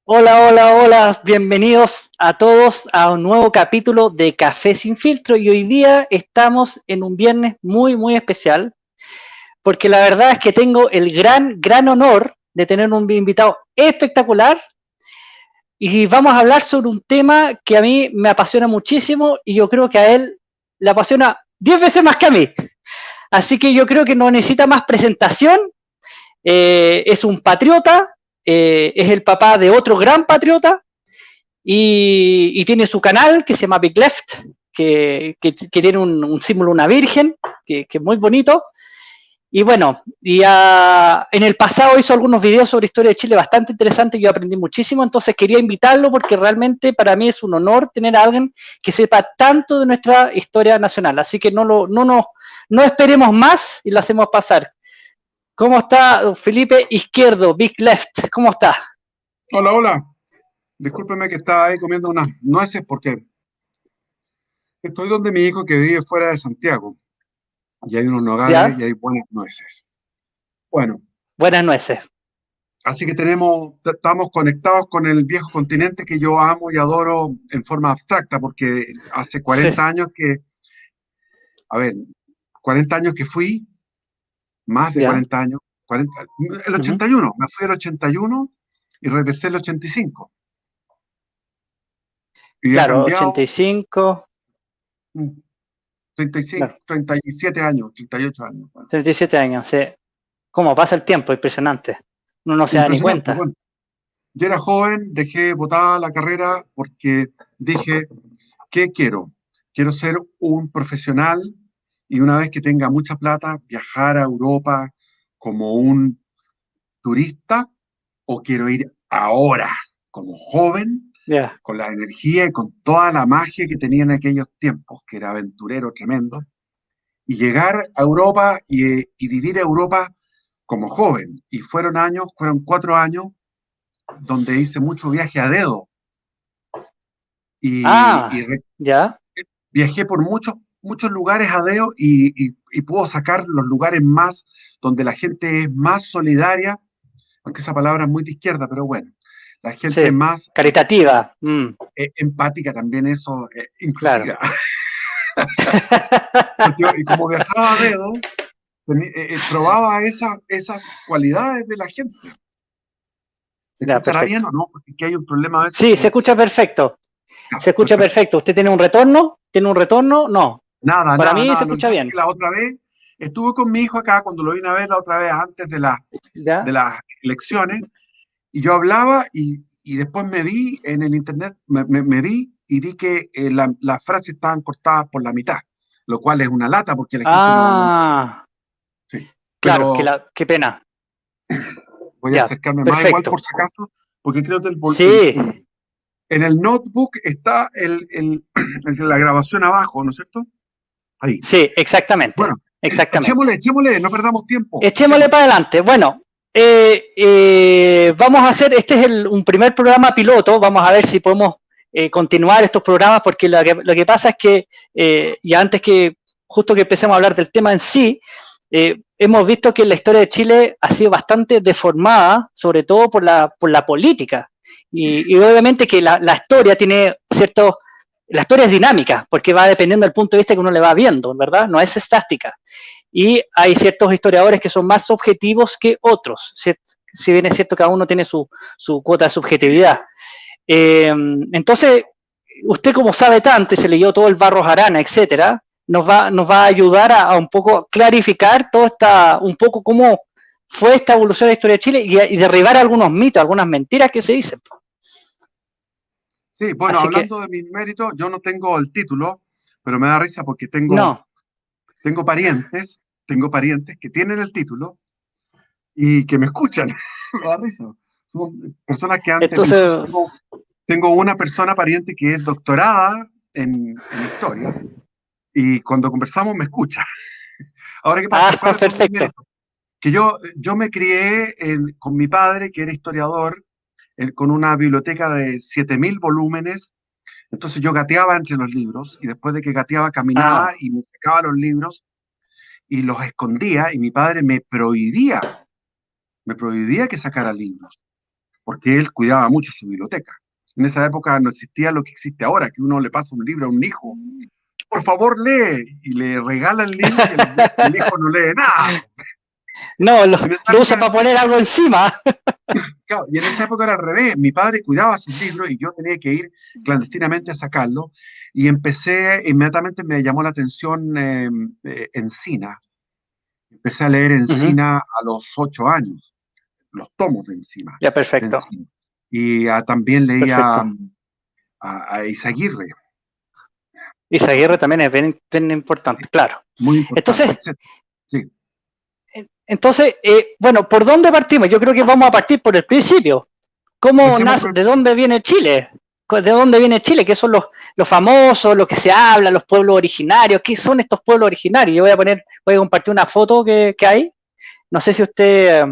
Hola, hola, hola, bienvenidos a todos a un nuevo capítulo de Café sin filtro y hoy día estamos en un viernes muy especial porque la verdad es que tengo el gran honor de tener un invitado espectacular y vamos a hablar sobre un tema que a mí me apasiona muchísimo y yo creo que a él le apasiona 10 veces más que a mí. Así que yo creo que no necesita más presentación. Es un patriota, es el papá de otro gran patriota y tiene su canal que se llama Big Left, que tiene un símbolo, una virgen, que es muy bonito. Y bueno, en el pasado hizo algunos videos sobre historia de Chile bastante interesantes, yo aprendí muchísimo, entonces quería invitarlo porque realmente para mí es un honor tener a alguien que sepa tanto de nuestra historia nacional. Así que no esperemos más y lo hacemos pasar. ¿Cómo está Felipe Izquierdo, Big Left? ¿Cómo está? Hola, hola. Discúlpeme que estaba ahí comiendo unas nueces porque estoy donde mi hijo que vive fuera de Santiago y hay unos nogales y ¿Ya? hay buenas nueces. Bueno, Buenas nueces. así que estamos conectados con el viejo continente que yo amo y adoro en forma abstracta porque hace Sí. 40 años a ver, 40 años que fui, más de ¿Ya? 40 años, 40, el Uh-huh. 81, me fui el 81 y regresé el 85 y ha Claro, ochenta y cambiado cinco, mm, 35, claro, 37 años, 38 años. Bueno. 37 años, sí. ¿Cómo pasa el tiempo? Impresionante. Uno no se da ni Impresionante. cuenta. Bueno, yo era joven, dejé botada la carrera porque dije, ¿qué quiero? Quiero ser un profesional y una vez que tenga mucha plata, viajar a Europa como un turista o quiero ir ahora como joven, Ya. con la energía y con toda la magia que tenía en aquellos tiempos, que era aventurero tremendo, y llegar a Europa y vivir Europa como joven. Y fueron 4 años donde hice mucho viaje a dedo y Ah, ya. viajé por muchos lugares a dedo y puedo sacar los lugares más donde la gente es más solidaria, aunque esa palabra es muy de izquierda, pero bueno, la gente es Sí. más Caritativa. empática también, eso, Claro. inclusiva. Porque y como viajaba a dedo, probaba esas cualidades de la gente. ¿Se Ya, escuchará bien perfecto. o no? Porque aquí hay un problema a veces Sí, se que... escucha perfecto. Ya, Se escucha perfecto. perfecto. ¿Usted tiene un retorno? ¿Tiene un retorno? No. Nada, Para nada, mí nada. se Lo que escucha pasa es bien. que la otra vez estuve con mi hijo acá cuando lo vine a ver la otra vez antes de ¿Ya? las elecciones y yo hablaba y después me vi en el internet, me vi y vi que las frases estaban cortadas por la mitad, lo cual es una lata porque la gente no Ah, sí. claro, Pero qué pena. voy a Ya, acercarme más igual por perfecto. si acaso, porque creo que Sí, en el notebook está la grabación abajo, ¿no es cierto? Ahí. sí, exactamente. Bueno, Exactamente. echémosle, no perdamos tiempo, Echémosle echémosle. para adelante. Bueno, vamos a hacer, este es un primer programa piloto, vamos a ver si podemos continuar estos programas, porque lo que pasa es que, y antes que, justo que empecemos a hablar del tema en sí, hemos visto que la historia de Chile ha sido bastante deformada, sobre todo por la política. Y obviamente que la historia tiene ciertos, la historia es dinámica, porque va dependiendo del punto de vista que uno le va viendo, ¿verdad? No es estática y hay ciertos historiadores que son más objetivos que otros, si bien es cierto que cada uno tiene su cuota de subjetividad. Entonces, usted como sabe tanto y se leyó todo el Barros Arana, etcétera, nos va a ayudar a un poco clarificar toda esta, un poco cómo fue esta evolución de la historia de Chile y derribar algunos mitos, algunas mentiras que se dicen. Sí, bueno, Así que, hablando de mis méritos, yo no tengo el título, pero me da risa porque no. tengo parientes que tienen el título y que me escuchan. Me da risa. Son personas que antes, incluso Entonces, tengo una persona pariente que es doctorada en historia y cuando conversamos me escucha. Ahora, ¿qué pasa? ¿Cuáles son mis perfecto. méritos? Que yo me crié con mi padre, que era historiador, con una biblioteca de 7.000 volúmenes. Entonces yo gateaba entre los libros y después de que gateaba caminaba Ah, y me sacaba los libros y los escondía y mi padre me prohibía que sacara libros. porque él cuidaba mucho su biblioteca. En esa época no existía lo que existe ahora, que uno le pasa un libro a un hijo, por favor lee, y le regala el libro y el hijo no lee nada. No, En esa lo usa época, para poner algo encima. claro, y en esa época era al revés. Mi padre cuidaba sus libros y yo tenía que ir clandestinamente a sacarlos. Y inmediatamente me llamó la atención Encina. Empecé a leer Ujú. Encina a los 8 años, los tomos Ya, de perfecto, Encina. Y también leía perfecto. a Izaguirre, Izaguirre también es bien, bien importante, claro. muy importante, Entonces, etc. Sí, bueno, ¿por dónde partimos? Yo creo que vamos a partir por el principio. ¿Cómo empecemos nace, por... de dónde viene Chile? ¿De dónde viene Chile? ¿Qué son los famosos, los que se habla, los pueblos originarios? ¿Qué son estos pueblos originarios? Yo voy a compartir una foto que hay. No sé si usted,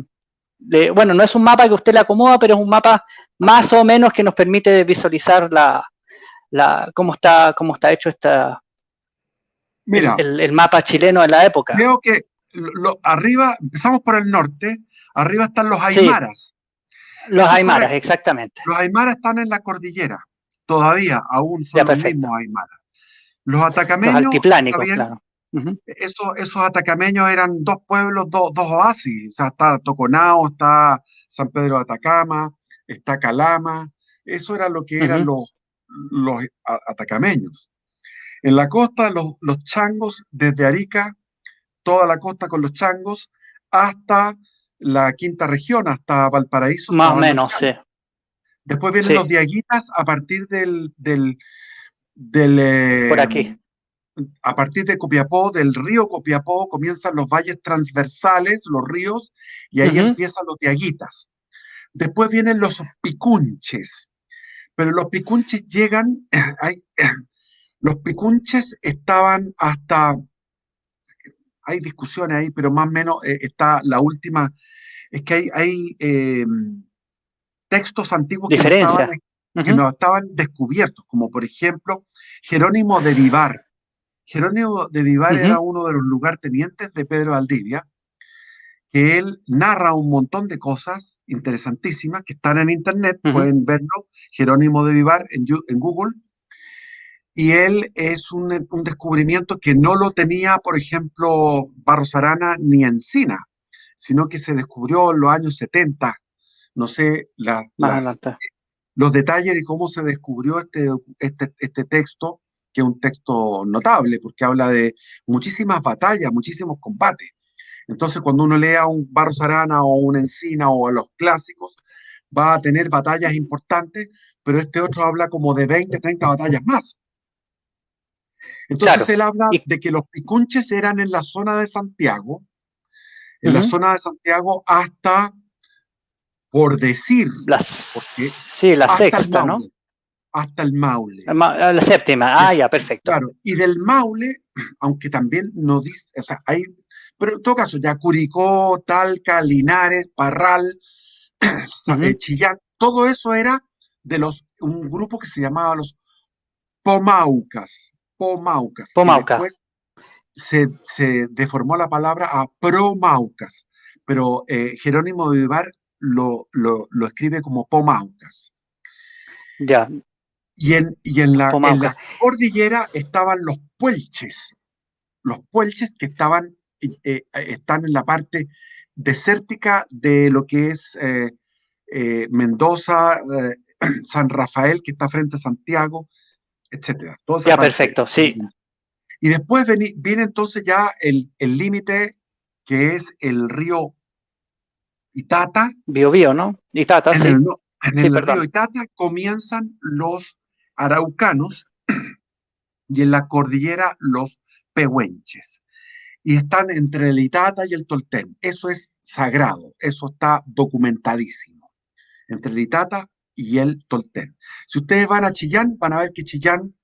bueno, no es un mapa que usted le acomoda, pero es un mapa más o menos que nos permite visualizar cómo está hecho Mira, el mapa chileno de la época. creo que arriba, empezamos por el norte, arriba están los Sí, aymaras. los Eso es aymaras, correcto. exactamente. Los aymaras están en la cordillera, todavía, aún son Ya, los mismos perfecto. aymaras. Los Los atacameños, está altiplánicos, bien, claro. Uh-huh. esos atacameños eran dos pueblos, dos oasis, o sea, está Toconao, está San Pedro de Atacama, está Calama, eso era lo que eran Uh-huh. los atacameños. En la costa, los changos, desde Arica, toda la costa con los changos, hasta la quinta región, hasta Valparaíso, Más o estaban los menos, sí. changos. Después vienen los Sí, diaguitas a partir del, por aquí. a partir de Copiapó, del río Copiapó, comienzan los valles transversales, los ríos, y ahí Uh-huh. empiezan los diaguitas. Después vienen los picunches, pero los picunches llegan, hay, los picunches estaban hasta, hay discusiones ahí, pero más o menos está la última, es que hay textos antiguos Diferencia. que Uh-huh. no estaban descubiertos, como por ejemplo Jerónimo de Vivar. Jerónimo de Vivar era Uh-huh. uno de los lugartenientes de Pedro Valdivia, que él narra un montón de cosas interesantísimas que están en internet, Uh-huh. pueden verlo, Jerónimo de Vivar en Google, y él es un descubrimiento que no lo tenía, por ejemplo, Barros Arana ni Encina, sino que se descubrió en los años 70. No sé Más adelante. los detalles de cómo se descubrió este texto, que es un texto notable, porque habla de muchísimas batallas, muchísimos combates. Entonces, cuando uno lea un Barros Arana o un Encina o los clásicos, va a tener batallas importantes, pero este otro habla como de 20, 30 batallas más. Entonces, Claro. él habla Y, de que los picunches eran en la zona de Santiago, en la uh-huh. zona de Santiago hasta, por decir, porque Sí, la hasta el sexta, ¿no? Maule, hasta el Maule. La séptima. Ah, ya, perfecto. Claro, y del Maule, aunque también no dice, o sea, hay, pero en todo caso, ya Curicó, Talca, Linares, Parral, Uh-huh. Chillán, todo eso era un grupo que se llamaba los Pomaucas, que Pomauca. después se deformó la palabra a Promaucas, pero Jerónimo de Vivar lo escribe como Pomaucas. Ya, En Pomauca. la cordillera estaban los puelches que están en la parte desértica de lo que es Mendoza, San Rafael, que está frente a Santiago, etcétera. Toda esa Ya, parte. perfecto, sí. Y después viene entonces ya el límite, que es el río Itata. Bio, bio, ¿no? Y Tata, En sí. en Sí, el río perdón. Itata comienzan los araucanos y en la cordillera los pehuenches. Y están entre el Itata y el Tolten. Eso es sagrado, eso está documentadísimo. Entre el Itata y el Tolten. Si ustedes van a Chillán, van a ver que Chillán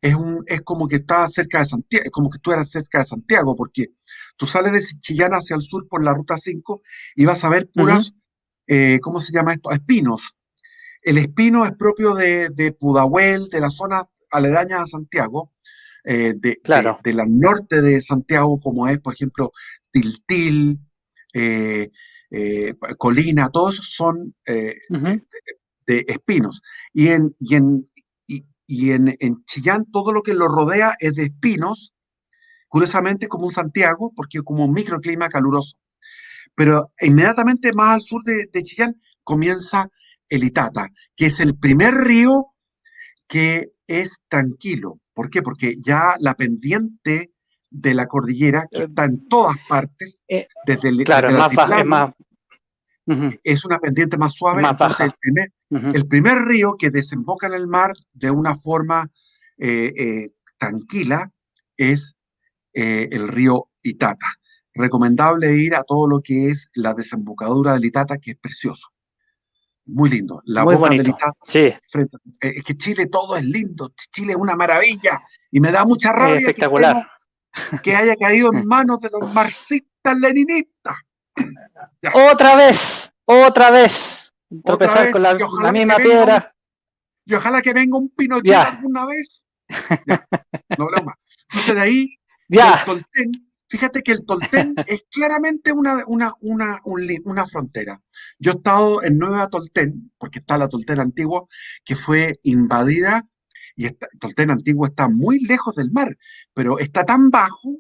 es como que está cerca de Santiago, es como que tú eras cerca de Santiago, porque tú sales de Chillán hacia el sur por la ruta 5 y vas a ver Uh-huh. puras, ¿cómo se llama esto? Espinos. El espino es propio de Pudahuel, de la zona aledaña a Santiago, Claro. de la norte de Santiago, como es, por ejemplo, Tiltil, Colina, todos esos son de espinos. Y en Chillán todo lo que lo rodea es de espinos, curiosamente como un Santiago, porque es como un microclima caluroso. Pero inmediatamente más al sur de Chillán comienza el Itata, que es el primer río que es tranquilo. ¿Por qué? Porque ya la pendiente de la cordillera, que está en todas partes, desde el, claro, desde es el más baja, altiplano, es es una pendiente más suave. más Entonces baja. el primer río que desemboca en el mar de una forma tranquila es el río Itata. Recomendable ir a todo lo que es la desembocadura del Itata, que es precioso, muy lindo. La Muy boca del bonito, Itata, sí, es que Chile todo es lindo, Chile es una maravilla, y me da mucha rabia espectacular. que haya caído en manos de los marxistas leninistas. Ya, Otra vez, otra tropezar con vez, la misma piedra. y ojalá que venga un Pinochet Ya, alguna vez. Ya, no hablamos más. Entonces de ahí, del ya, Tolten, fíjate que el Tolten es claramente una frontera. Yo he estado en Nueva Tolten, porque está la Tolten antigua, que fue invadida, y Tolten antiguo está muy lejos del mar, pero está tan bajo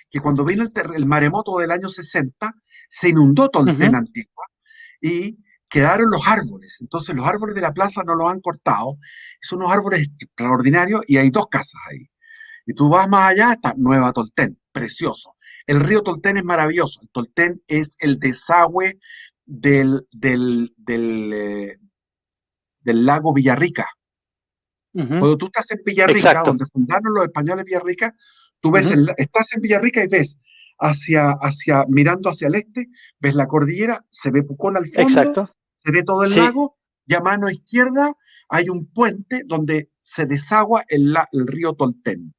que cuando vino el maremoto del año 60, se inundó Tolten antigua y quedaron los árboles. Entonces los árboles de la plaza no los han cortado. Son unos árboles extraordinarios y hay dos casas ahí. Y tú vas más allá, está Nueva Tolten, precioso. El río Tolten es maravilloso. El Tolten es el desagüe del lago Villarrica. Cuando tú estás en Villarrica, exacto. donde fundaron los españoles Villarrica, tú ves, Ujú, estás en Villarrica y ves mirando hacia el este, ves la cordillera, se ve Pucón al fondo, exacto. se ve todo el Sí, lago, y a mano izquierda hay un puente donde se desagua el río Tolten.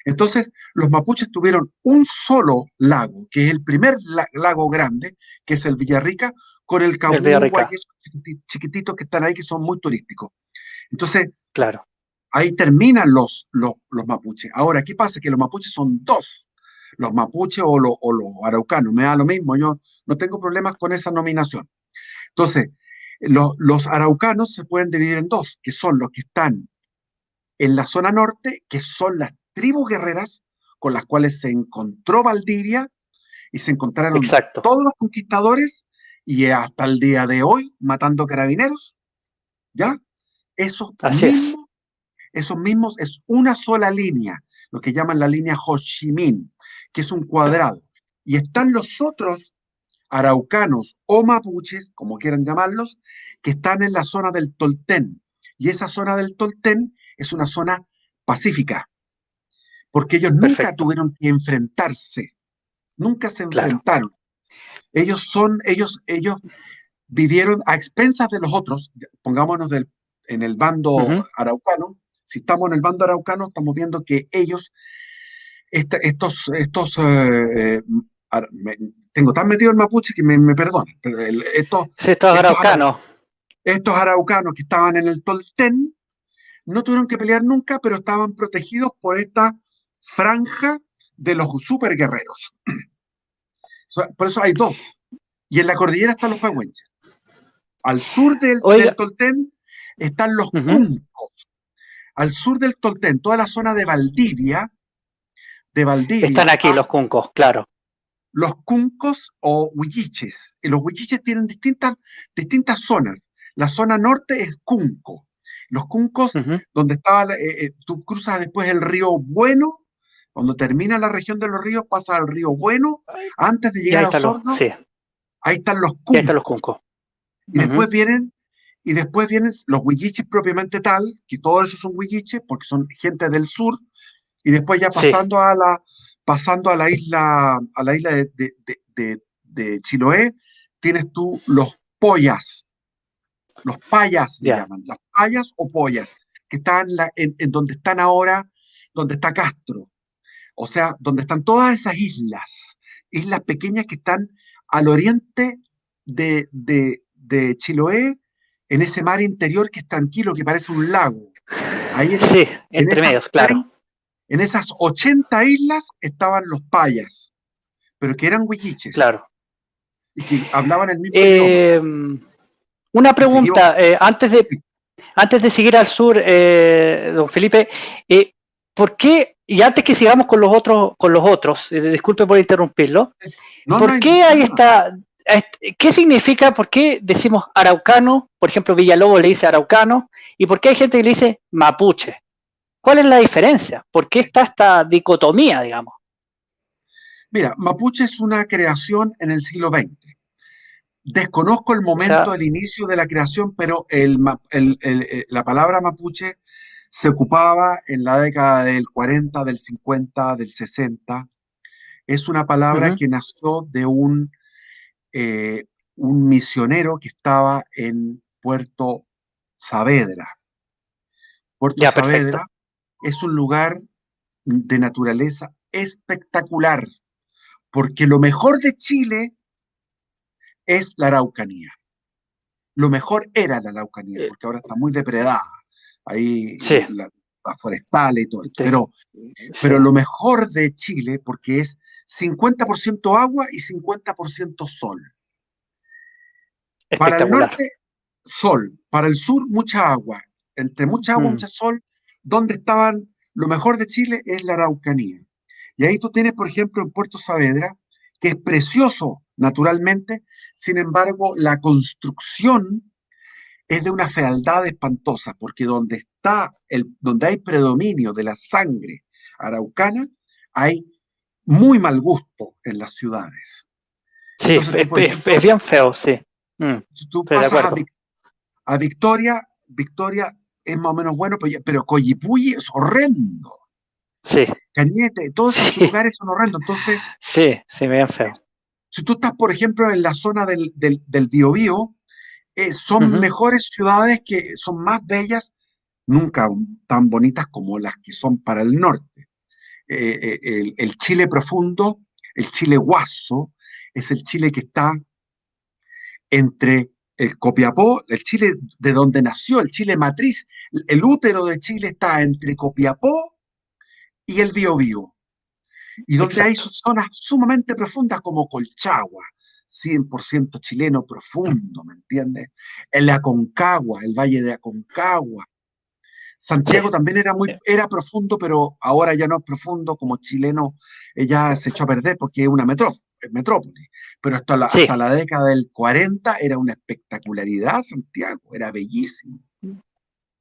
Entonces, los mapuches tuvieron un solo lago, que es el primer lago grande, que es el Villarrica, con el el Cabugua y Villarrica, esos chiquititos que están ahí, que son muy turísticos. Entonces, claro. ahí terminan los mapuches. Ahora, ¿qué pasa? Que los mapuches son dos, los mapuches o los araucanos, me da lo mismo, yo no tengo problemas con esa nominación. Entonces, los araucanos se pueden dividir en dos, que son los que están en la zona norte, que son las tribus guerreras con las cuales se encontró Valdivia y se encontraron Exacto. todos los conquistadores y hasta el día de hoy matando carabineros, ¿ya? Esos Así es. mismos Esos mismos es una sola línea, lo que llaman la línea Ho Chi Minh, que es un cuadrado. Y están los otros araucanos o mapuches, como quieran llamarlos, que están en la zona del Tolten. Y esa zona del Tolten es una zona pacífica, porque ellos nunca Perfecto. tuvieron que enfrentarse, nunca se Claro. enfrentaron. Ellos vivieron a expensas de los otros, pongámonos en el bando Ujú, araucano. Si estamos en el bando araucano, estamos viendo que ellos, tengo tan metido el mapuche que me perdonan, pero sí, esto es estos, araucano. estos araucanos que estaban en el Tolten no tuvieron que pelear nunca, pero estaban protegidos por esta franja de los super guerreros. Por eso hay dos. Y en la cordillera están los pehuenches. Al sur del Oiga, Tolten están los ujú, cuncos. Al sur del Tolten, toda la zona de Valdivia están aquí los cuncos, claro. los cuncos o huilliches. Y los huilliches tienen distintas zonas. La zona norte es cunco. Los cuncos, Ujú, donde estaba, tú cruzas después el río Bueno, cuando termina la región de los ríos, pasa al río Bueno, antes de y llegar ahí a están los, Osorno, sí, ahí están los y ahí están los cuncos. cuncos. Y Ujú, después vienen, y después vienen los huilliches propiamente tal, que todos esos son huilliches porque son gente del sur, y después ya sí, pasando a la isla de Chiloé, tienes tú los pollas, los payas le ya. llaman, las payas o pollas, que están en donde están ahora, donde está Castro, o sea, donde están todas esas islas pequeñas que están al oriente de Chiloé, en ese mar interior que es tranquilo, que parece un lago. Ahí Sí, en entre medios, claro. en esas 80 islas estaban los payas, pero que eran huilliches. Claro. y que hablaban el mismo idioma. Eh, una Y seguimos. pregunta, antes de seguir al sur, don Felipe, ¿por qué, y antes que sigamos con los otros, disculpe por interrumpirlo, No, no ¿por hay qué hay problema. qué significa, por qué decimos araucano, por ejemplo, Villalobos le dice araucano, y por qué hay gente que le dice mapuche? ¿Cuál es la diferencia? ¿Por qué está esta dicotomía, digamos? Mira, mapuche es una creación en el siglo XX. Desconozco el O momento sea, del inicio de la creación, pero la palabra mapuche se ocupaba en la década del 40, del 50, del 60. Es una palabra uh-huh, que nació de un misionero que estaba en Puerto Saavedra. Puerto ya, perfecto. Saavedra es un lugar de naturaleza espectacular, porque lo mejor de Chile es la Araucanía. Lo mejor era la Araucanía, Eh, porque ahora está muy depredada. Ahí sí, las forestales y todo esto. sí, Pero sí, lo mejor de Chile, porque es 50% agua y 50% sol. Para el espectacular. norte, sol. Para el sur, mucha agua. Entre mucha agua, Mm, mucha sol. Donde estaban lo mejor de Chile es la Araucanía. Y ahí tú tienes, por ejemplo, en Puerto Saavedra, que es precioso naturalmente, sin embargo, la construcción es de una fealdad espantosa, porque donde hay predominio de la sangre araucana, hay muy mal gusto en las ciudades. sí, Entonces tú, por es ejemplo, bien feo, sí. Mm, tú estoy de pasas acuerdo. a Victoria, Victoria es más o menos bueno, pero Coyipulli es horrendo. Sí, Cañete, todos esos sí, lugares son horrendos. Entonces, sí, sí, bien feo. si tú estás, por ejemplo, en la zona del Biobío, son Ujú, mejores ciudades que son más bellas, nunca tan bonitas como las que son para el norte. El Chile profundo, el Chile guaso, es el Chile que está entre el Copiapó, el Chile de donde nació, el Chile matriz, el útero de Chile está entre Copiapó y el Biobío, y donde hay exacto. zonas sumamente profundas como Colchagua, 100% chileno profundo, ¿me entiendes? El Aconcagua, el Valle de Aconcagua. Sí, Santiago también sí, era profundo, pero ahora ya no es profundo como chileno, ya se echó a perder porque es una metrópoli. Pero sí, hasta la década del 40 era una espectacularidad Santiago, era bellísimo.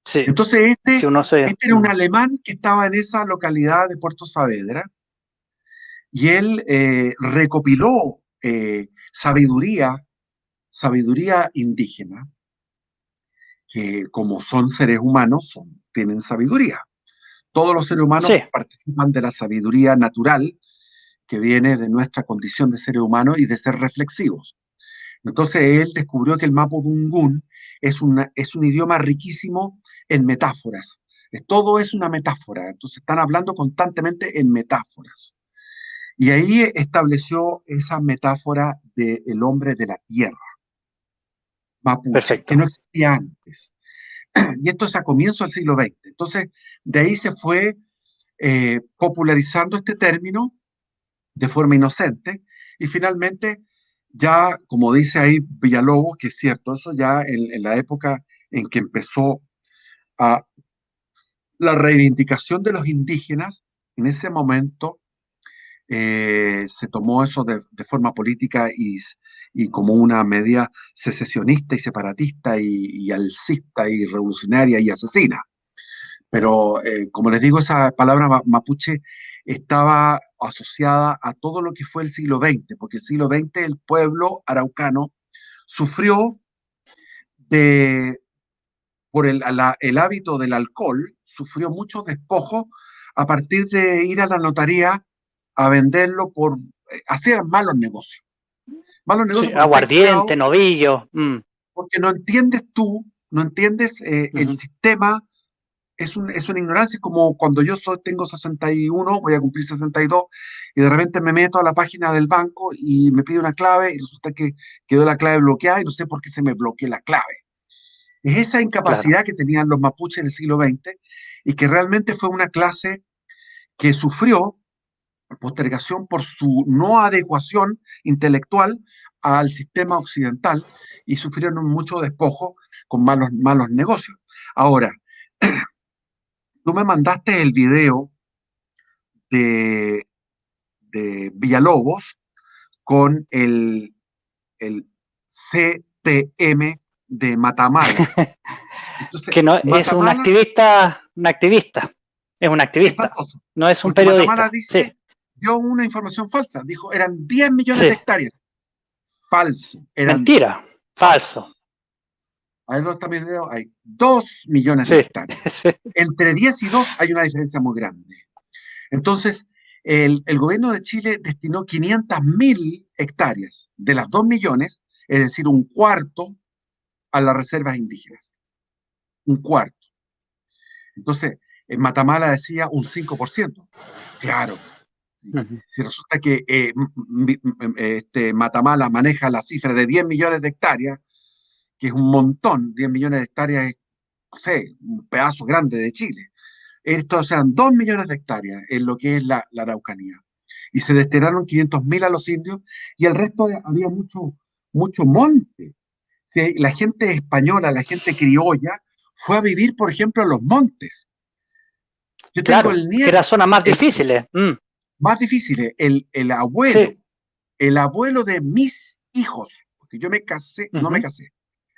sí. Entonces Si uno se. este era un alemán que estaba en esa localidad de Puerto Saavedra y él recopiló sabiduría indígena, que como son seres humanos, tienen sabiduría. Todos los seres humanos Sí, participan de la sabiduría natural que viene de nuestra condición de seres humanos y de ser reflexivos. Entonces él descubrió que el mapudungún es un idioma riquísimo en metáforas. Todo es una metáfora, entonces están hablando constantemente en metáforas. Y ahí estableció esa metáfora del hombre de la tierra, mapuche, que perfecto. no existía antes. Y esto es a comienzos del siglo XX. Entonces, de ahí se fue popularizando este término de forma inocente y finalmente ya, como dice ahí Villalobos, que es cierto, eso ya en la época en que empezó a la reivindicación de los indígenas, en ese momento se tomó eso de forma política y como una medida secesionista y separatista y alcista y revolucionaria y asesina. Pero como les digo, esa palabra mapuche estaba asociada a todo lo que fue el siglo XX, porque el siglo XX el pueblo araucano sufrió de, por el hábito del alcohol, sufrió muchos despojos a partir de ir a la notaría a venderlo hacían malos Sí, negocios porque estáis aguardiente, pagados, novillo. porque no entiendes tú, no entiendes el Ujú, sistema. Es una ignorancia, es como cuando tengo 61, voy a cumplir 62, y de repente me meto a la página del banco y me pide una clave y resulta que quedó la clave bloqueada y no sé por qué se me bloqueó la clave. Es esa claro. incapacidad que tenían los mapuches en el siglo XX y que realmente fue una clase que sufrió postergación por su no adecuación intelectual al sistema occidental y sufrieron mucho despojo con malos negocios. Ahora, tú me mandaste el video de, de Villalobos con el CTM de Matamala. Entonces, Que no es Matamala, un activista, es un activista, espantoso, no es un porque Matamala periodista. Sí, dio una información falsa, dijo eran 10 millones sí, de hectáreas. Falso, eran mentira, falso. 2. A ver, ¿dónde está mi video? Hay 2 millones de Sí, hectáreas. Entre 10 y 2 hay una diferencia muy grande. Entonces, el gobierno de Chile destinó 500.000 hectáreas de las 2 millones, es decir, un cuarto, a las reservas indígenas. Un cuarto. Entonces, en Matamala decía un 5%. Claro, si resulta que Matamala maneja la cifra de 10 millones de hectáreas, que es un montón, 10 millones de hectáreas es, no sé, un pedazo grande de Chile. Estos eran 2 millones de hectáreas en lo que es la Araucanía. Y se destinaron 500.000 a los indios y el resto había mucho monte. Sí, la gente española, la gente criolla, fue a vivir, por ejemplo, a los montes. Yo tengo claro, el que eran nieto, zonas más difíciles. más difícil, Sí, el abuelo de mis hijos, porque yo me casé, no me casé.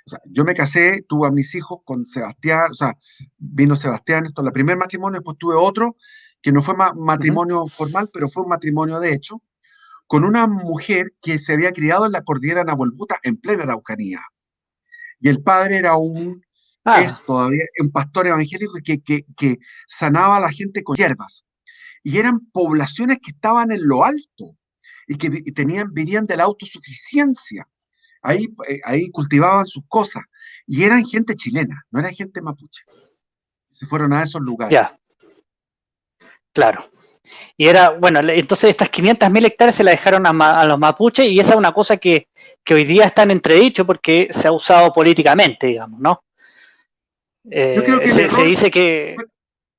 O sea, yo me casé, tuve a mis hijos con Sebastián, o sea, vino Sebastián, esto, el primer matrimonio, después tuve otro, que no fue matrimonio formal, pero fue un matrimonio de hecho, con una mujer que se había criado en la cordillera Nahuelbuta, en plena Araucanía. Y el padre era ah, es todavía un pastor evangélico que sanaba a la gente con hierbas. Y eran poblaciones que estaban en lo alto y que vivían de la autosuficiencia. Ahí cultivaban sus cosas. Y eran gente chilena, no era gente mapuche. Se fueron a esos ya, lugares. claro. Y era, bueno, entonces estas 500.000 hectáreas se las dejaron a los mapuches y esa es una cosa que hoy día está en entredicho porque se ha usado políticamente, digamos, ¿no? Yo creo que el Se error, dice que...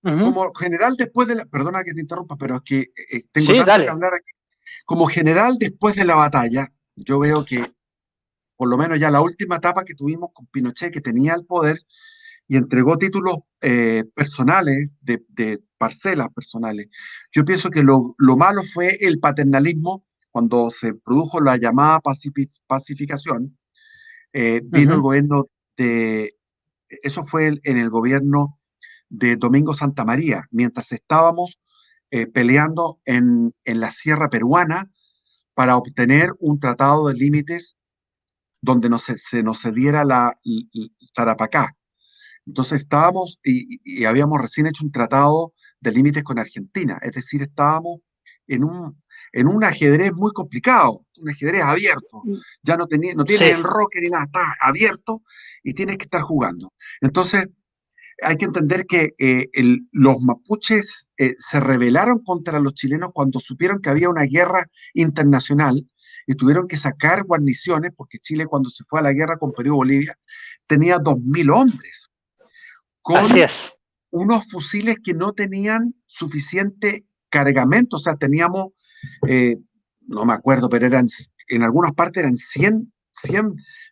como general después de la, perdona que te interrumpa, pero es que tengo Sí, tanto que dale. hablar aquí. Como general después de la batalla, yo veo que por lo menos ya la última etapa que tuvimos con Pinochet, que tenía el poder y entregó títulos personales, de parcelas personales. Yo pienso que lo malo fue el paternalismo cuando se produjo la llamada pacificación. Vino el gobierno de, eso fue en el gobierno de Domingo Santa María, mientras estábamos peleando en la sierra peruana para obtener un tratado de límites donde se nos cediera Tarapacá. Entonces estábamos y habíamos recién hecho un tratado de límites con Argentina, es decir, estábamos en un ajedrez muy complicado, un ajedrez abierto. Ya no tienes Sí, enroque ni nada, está abierto y tienes que estar jugando. Entonces, hay que entender que los mapuches se rebelaron contra los chilenos cuando supieron que había una guerra internacional y tuvieron que sacar guarniciones, porque Chile cuando se fue a la guerra con Perú y Bolivia tenía 2.000 hombres, así con es. unos fusiles que no tenían suficiente cargamento, o sea, teníamos, eh, no me acuerdo, pero en algunas partes eran 100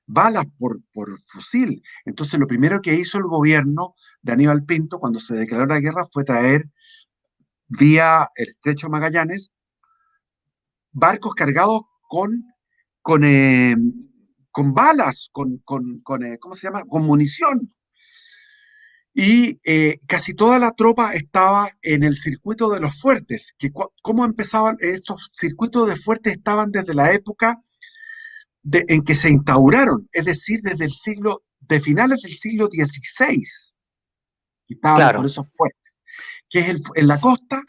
balas por fusil. Entonces, lo primero que hizo el gobierno de Aníbal Pinto cuando se declaró la guerra fue traer vía el Estrecho de Magallanes barcos cargados con, eh, con balas, ¿cómo se llama? Con munición. Y casi toda la tropa estaba en el circuito de los fuertes. ¿Cómo empezaban estos circuitos de fuertes? Estaban desde la época en que se instauraron, es decir, de finales del siglo XVI. Y estábamos con Claro. esos fuertes, que es en la costa,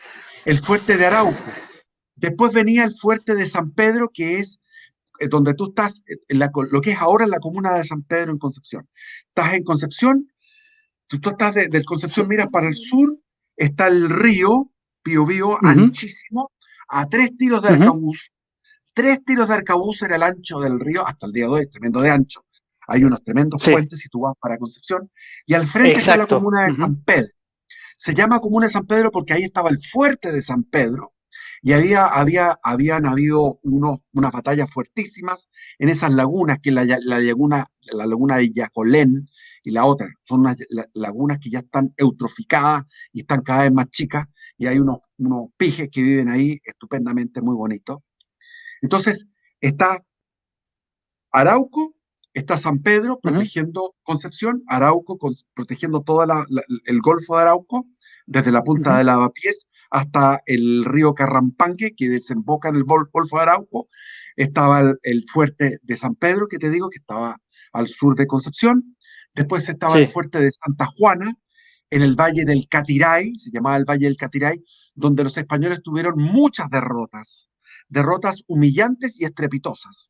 el fuerte de Arauco. Después venía el fuerte de San Pedro, que es donde tú estás, lo que es ahora la comuna de San Pedro en Concepción. Estás en Concepción. Tú estás del Concepción, Sí. miras para el sur, está el río Biobío, Ujú, anchísimo, a 3 tiros de ujú. arcabuz. 3 tiros de arcabuz era el ancho del río, hasta el día de hoy es tremendo de ancho. Hay unos tremendos Sí, puentes si tú vas para Concepción. Y al frente está la exacto. comuna de Ujú. San Pedro. Se llama comuna de San Pedro porque ahí estaba el fuerte de San Pedro, Y habían habido unas batallas fuertísimas en esas lagunas, que la laguna de Yacolén y la otra, son unas lagunas que ya están eutroficadas y están cada vez más chicas, y hay unos pijes que viven ahí estupendamente muy bonitos. Entonces, está Arauco, está San Pedro Ujú, protegiendo Concepción, Arauco protegiendo todo el Golfo de Arauco, desde la punta ujú. de Lavapiés hasta el río Carrampanque, que desemboca en el Golfo de Arauco. Estaba el fuerte de San Pedro, que te digo, que estaba al sur de Concepción. Después estaba el Sí, fuerte de Santa Juana, en el Valle del Catiray, se llamaba el Valle del Catiray, donde los españoles tuvieron muchas derrotas humillantes y estrepitosas,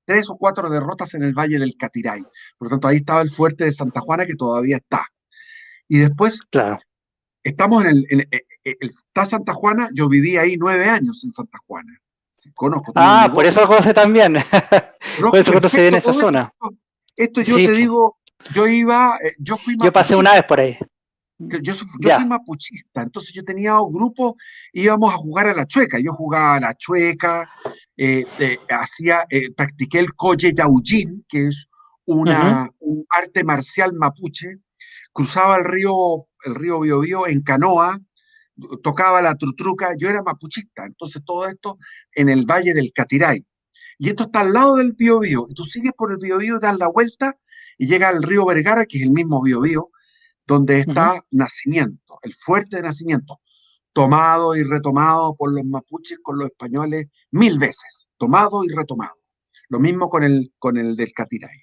3 o 4 derrotas en el Valle del Catiray. Por lo tanto, ahí estaba el fuerte de Santa Juana, que todavía está. Y después claro. estamos está Santa Juana. Yo viví ahí 9 años en Santa Juana. Sí, conozco, tenía un Ah, por negocio. eso lo conoce también. Por Conozco eso conoce bien perfecto esa todo esto. zona. Esto yo Sí, te po. digo, yo fui Yo pasé una mapuchista. vez por ahí. Yo soy Ya. mapuchista, entonces yo tenía un grupo, íbamos a jugar a la chueca. Yo jugaba a la chueca, practiqué el Colle Yaujín, que es Ujú. un arte marcial mapuche. Cruzaba el río Biobío en canoa, tocaba la trutruca. Yo era mapuchista, entonces todo esto en el Valle del Catiray. Y esto está al lado del Biobío, y tú sigues por el Biobío, das la vuelta y llega al río Vergara, que es el mismo Biobío, donde Ujú. está Nacimiento, el fuerte de Nacimiento, tomado y retomado por los mapuches, con los españoles, 1000 veces, tomado y retomado. Lo mismo con el del Catiray,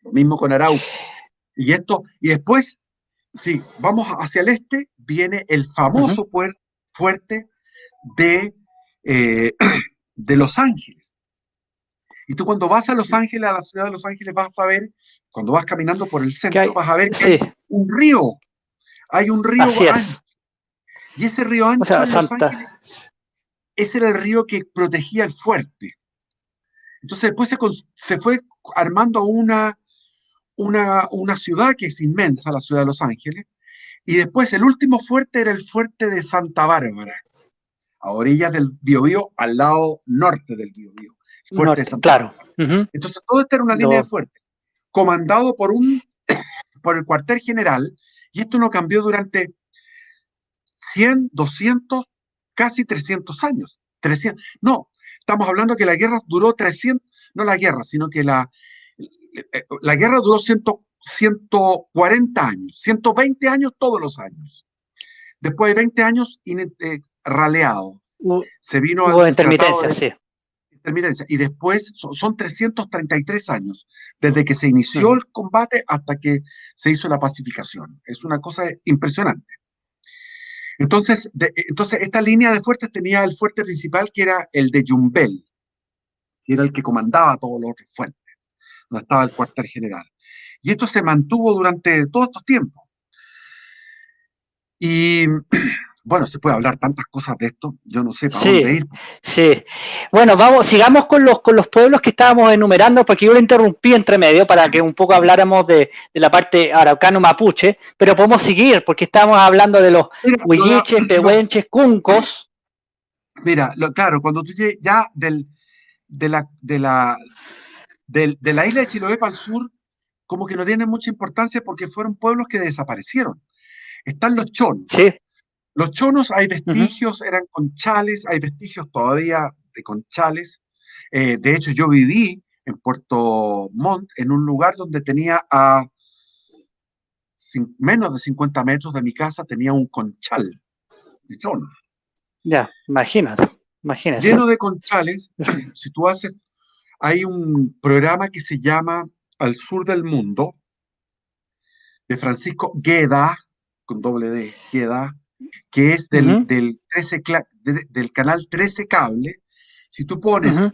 lo mismo con Arauco. Y después, sí, vamos hacia el este, viene el Ujú. famoso fuerte de, eh, de Los Ángeles. Y tú cuando vas a Los Ángeles, a la ciudad de Los Ángeles, vas a ver, cuando vas caminando por el ¿Qué centro, hay? vas a ver que Sí, hay un río así ancho. es. Y ese río O ancho sea, en Los Ángeles, Santa. ese era el río que protegía el fuerte. Entonces después se fue armando una ciudad que es inmensa, la ciudad de Los Ángeles, y después el último fuerte era el fuerte de Santa Bárbara, a orillas del Biobío, al lado norte del Biobío, el fuerte de Norte, Santa claro. Bárbara. Ujú. Entonces todo esto era una línea de Lo, fuertes, comandado por el cuartel general, y esto no cambió durante 100, 200, casi 300 años. 300, no, estamos hablando que la guerra duró 300, no la guerra, sino que la guerra duró 140 años, 120 años todos los años. Después de 20 años raleado, hu- se vino hubo el tratado intermitencia, de sí. intermitencia, y después son 333 años, desde que se inició Ujú. el combate hasta que se hizo la pacificación. Es una cosa impresionante. Entonces, esta línea de fuertes tenía el fuerte principal, que era el de Yumbel, que era el que comandaba todos los otros fuertes, donde estaba el cuartel general. Y esto se mantuvo durante todos estos tiempos. Y bueno, se puede hablar tantas cosas de esto, yo no sé para dónde Sí, ir. sí. Bueno, vamos, sigamos con los pueblos que estábamos enumerando, porque yo lo interrumpí entre medio para que un poco habláramos de la parte araucano-mapuche, pero podemos seguir, porque estamos hablando de los Mira, huilliches, pehuenches, cuncos. claro, cuando tú llegas ya de la isla de Chiloé para el sur, como que no tiene mucha importancia porque fueron pueblos que desaparecieron. Están los chonos. Sí. Los chonos, hay Ujú. vestigios, eran conchales, hay vestigios todavía de conchales. De hecho, yo viví en Puerto Montt, en un lugar donde tenía menos de 50 metros de mi casa, tenía un conchal de chonos. Ya, imagínate, imagínese. Lleno de conchales, si tú hay un programa que se llama Al Sur del Mundo, de Francisco Gueda, con doble D, Gueda, que es del, Ujú, del, 13 del canal 13 Cable. Si tú pones ujú.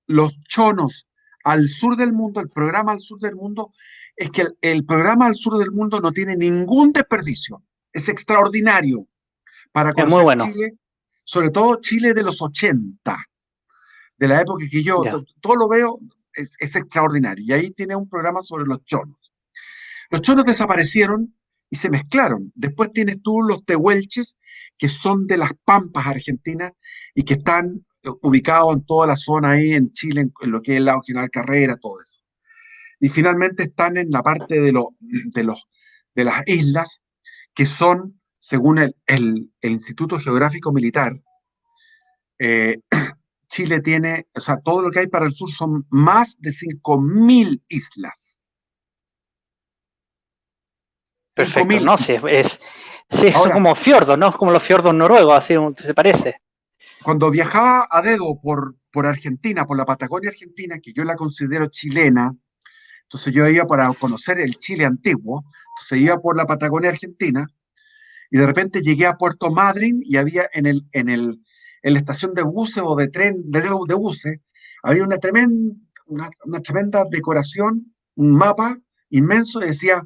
los chonos al sur del mundo, el programa al sur del mundo, es que el programa al sur del mundo no tiene ningún desperdicio. Es extraordinario para Es muy conocer bueno. Chile, sobre todo Chile de los 80, de la época que yo Ya. todo lo veo, es extraordinario. Y ahí tiene un programa sobre los chonos. Los chonos desaparecieron y se mezclaron. Después tienes tú los tehuelches, que son de las Pampas argentinas y que están ubicados en toda la zona ahí en Chile, en lo que es el lado General Carrera, todo eso. Y finalmente están en la parte de las islas, que son, según el Instituto Geográfico Militar, eh, Chile tiene, o sea, todo lo que hay para el sur son más de 5.000 islas. Perfecto, 5.000 no, sí, islas. sí, son Ahora, como fiordos, ¿no? Como los fiordos noruegos, así se parece. cuando viajaba a dedo por Argentina, por la Patagonia Argentina, que yo la considero chilena, entonces yo iba para conocer el Chile antiguo, entonces iba por la Patagonia Argentina, y de repente llegué a Puerto Madryn y había en la estación de buses o de tren de buses, había una tremenda decoración, un mapa inmenso, y decía,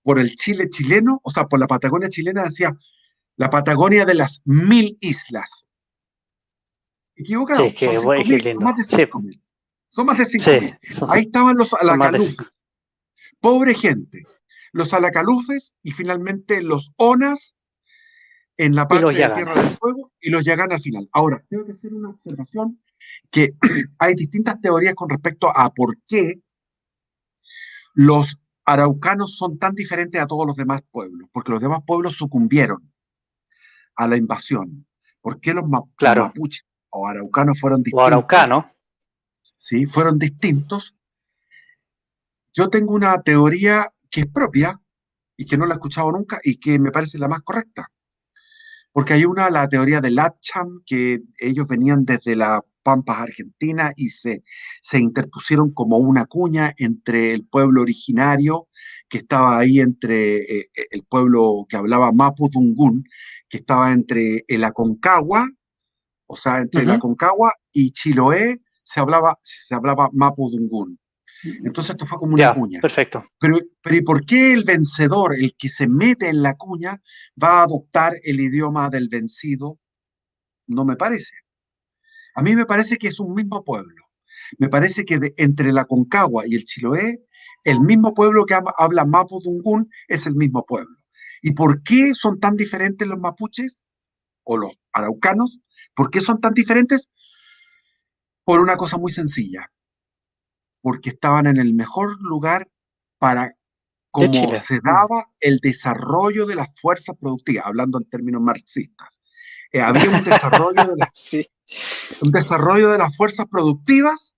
por el Chile chileno, o sea, por la Patagonia chilena, decía, la Patagonia de las 1.000 islas. Sí, Equivocado, es son que, cinco qué mil, son lindo. más de Sí, 5.000. Son más de cinco sí, mil. Ahí estaban los son más de 5. alacaluces, pobre gente. Los alacalufes y finalmente los onas en la Y los parte de Yaganes. Tierra del Fuego y los Yagán al final. Ahora, tengo que hacer una observación que hay distintas teorías con respecto a por qué los araucanos son tan diferentes a todos los demás pueblos, porque los demás pueblos sucumbieron a la invasión. ¿Por qué los Claro, mapuches o araucanos fueron o distintos? araucano. ¿Sí? Fueron distintos. Yo tengo una teoría que es propia y que no la he escuchado nunca y que me parece la más correcta. Porque hay la teoría de Latcham, que ellos venían desde las Pampas Argentina y se interpusieron como una cuña entre el pueblo originario, que estaba ahí entre el pueblo que hablaba Mapudungún, que estaba entre el Aconcagua, o sea, entre el Ujú. Aconcagua y Chiloé se hablaba Mapudungún. Entonces esto fue como una Ya, cuña. perfecto. Pero ¿y por qué el vencedor, el que se mete en la cuña, va a adoptar el idioma del vencido? No me parece. A mí me parece que es un mismo pueblo. Me parece que entre la Concagua y el Chiloé, el mismo pueblo que habla Mapudungún es el mismo pueblo. ¿Y por qué son tan diferentes los mapuches o los araucanos? ¿Por qué son tan diferentes? Por una cosa muy sencilla, porque estaban en el mejor lugar para De cómo Chile. se daba el desarrollo de las fuerzas productivas, hablando en términos marxistas. Había Sí, un desarrollo de las fuerzas productivas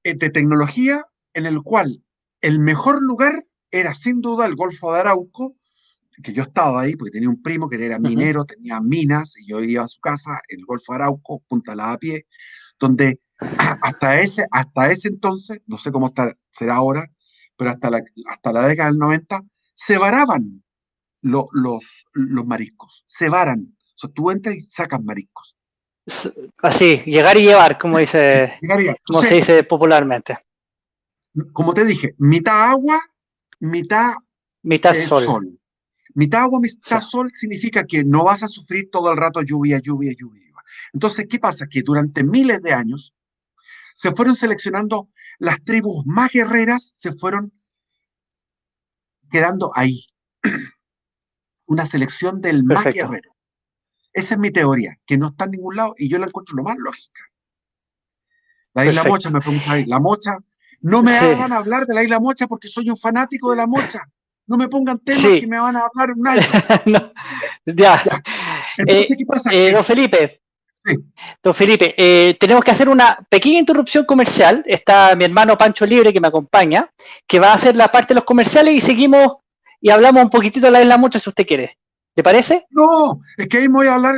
de tecnología en el cual el mejor lugar era sin duda el Golfo de Arauco, que yo estaba ahí porque tenía un primo que era ujú. minero, tenía minas, y yo iba a su casa, el Golfo de Arauco, Punta Lavapié, donde hasta ese entonces, no sé cómo será ahora, pero hasta la década del 90, se varaban los mariscos, se varan. O sea, tú entras y sacas mariscos. Así, llegar y llevar, Llegaría. como se Entonces, dice popularmente. como te dije, mitad agua, mitad Mitad sol. sol. Mitad agua, Sí, mitad sol significa que no vas a sufrir todo el rato lluvia, lluvia, lluvia. Entonces, ¿qué pasa? Que durante miles de años se fueron seleccionando las tribus más guerreras, se fueron quedando ahí. Una selección del más perfecto. guerrero. Esa es mi teoría, que no está en ningún lado y yo la encuentro lo más lógica. La isla Mocha, Perfecto. me pregunta ahí, la Mocha, no me Sí, hagan hablar de la isla Mocha porque soy un fanático de la Mocha. No me pongan temas que sí. me van a hablar un año. No, ya. Ya. Entonces, ¿qué pasa? Que Don Felipe, sí, tenemos que hacer una pequeña interrupción comercial. Está mi hermano Pancho Libre que me acompaña, que va a hacer la parte de los comerciales y seguimos y hablamos un poquitito de la isla Mucha si usted quiere. ¿Te parece? no, es que ahí voy a hablar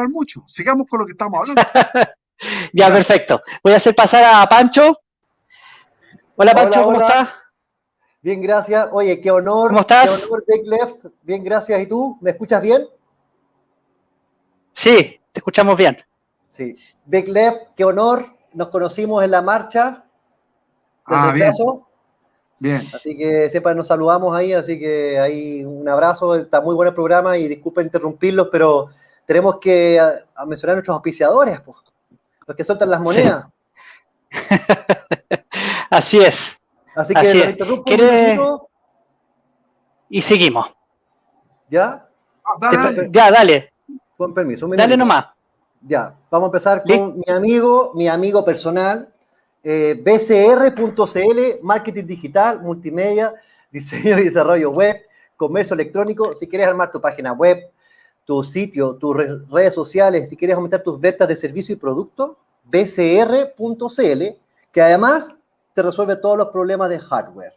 mucho. Sigamos con lo que estamos hablando. Ya, Ya. perfecto. Voy a hacer pasar a Pancho. Hola Hola, Pancho, ¿cómo hola. estás? Bien, gracias. Oye, ¿Cómo qué estás? honor, Big Left. Bien, gracias. ¿Y tú? ¿Me escuchas bien? Sí, te escuchamos bien. Sí. Big Left, qué honor. Nos conocimos en la marcha del Bien, rechazo. bien. Así que sepan, nos saludamos ahí. Así que ahí un abrazo. Está muy bueno el programa y disculpen interrumpirlos, pero tenemos que mencionar a nuestros auspiciadores, pues, los que sueltan las Sí, monedas. así es, Así que así los es. interrumpo un ¿Quieres? minutito. y seguimos. ¿Ya? Ya, dale. Con permiso. Dale nomás. Ya, vamos a empezar con mi amigo personal, bcr.cl, marketing digital, multimedia, diseño y desarrollo web, comercio electrónico. Si quieres armar tu página web, tu sitio, tus redes sociales, si quieres aumentar tus ventas de servicio y producto, bcr.cl, que además te resuelve todos los problemas de hardware.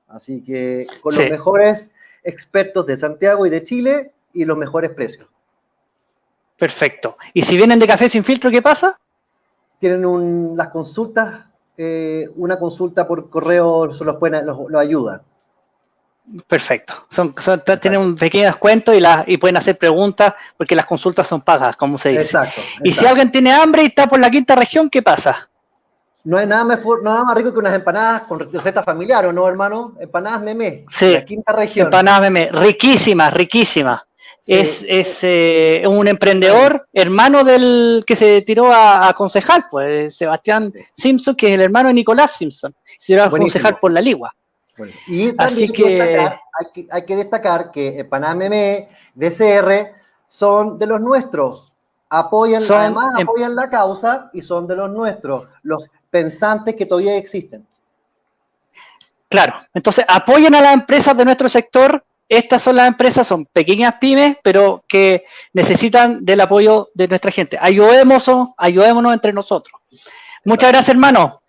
Así que con los mejores expertos de Santiago y de Chile y los mejores precios. Perfecto. ¿Y si vienen de Café Sin Filtro, qué pasa? Tienen las consultas, una consulta por correo, los ayudan. Perfecto. Tienen un pequeño descuento y pueden hacer preguntas porque las consultas son pagas, como se dice. Exacto. Y si alguien tiene hambre y está por la quinta región, ¿qué pasa? No hay nada mejor, nada más rico que unas empanadas con receta familiar, ¿o no, hermano? Empanadas Memé, sí, la quinta región. Empanadas Memé, riquísimas, riquísimas. Sí. Es un emprendedor, hermano del que se tiró a concejal, pues Sebastián Simpson, que es el hermano de Nicolás Simpson. Se tiró a concejal por la Ligua. Bueno, y también hay que destacar que Empanadas Memé, DCR, son de los nuestros. Apoyan la causa y son de los nuestros, los pensantes que todavía existen. Claro, entonces apoyen a las empresas de nuestro sector. Estas son las empresas, son pequeñas pymes, pero que necesitan del apoyo de nuestra gente. Ayudémonos entre nosotros. Muchas gracias, hermano.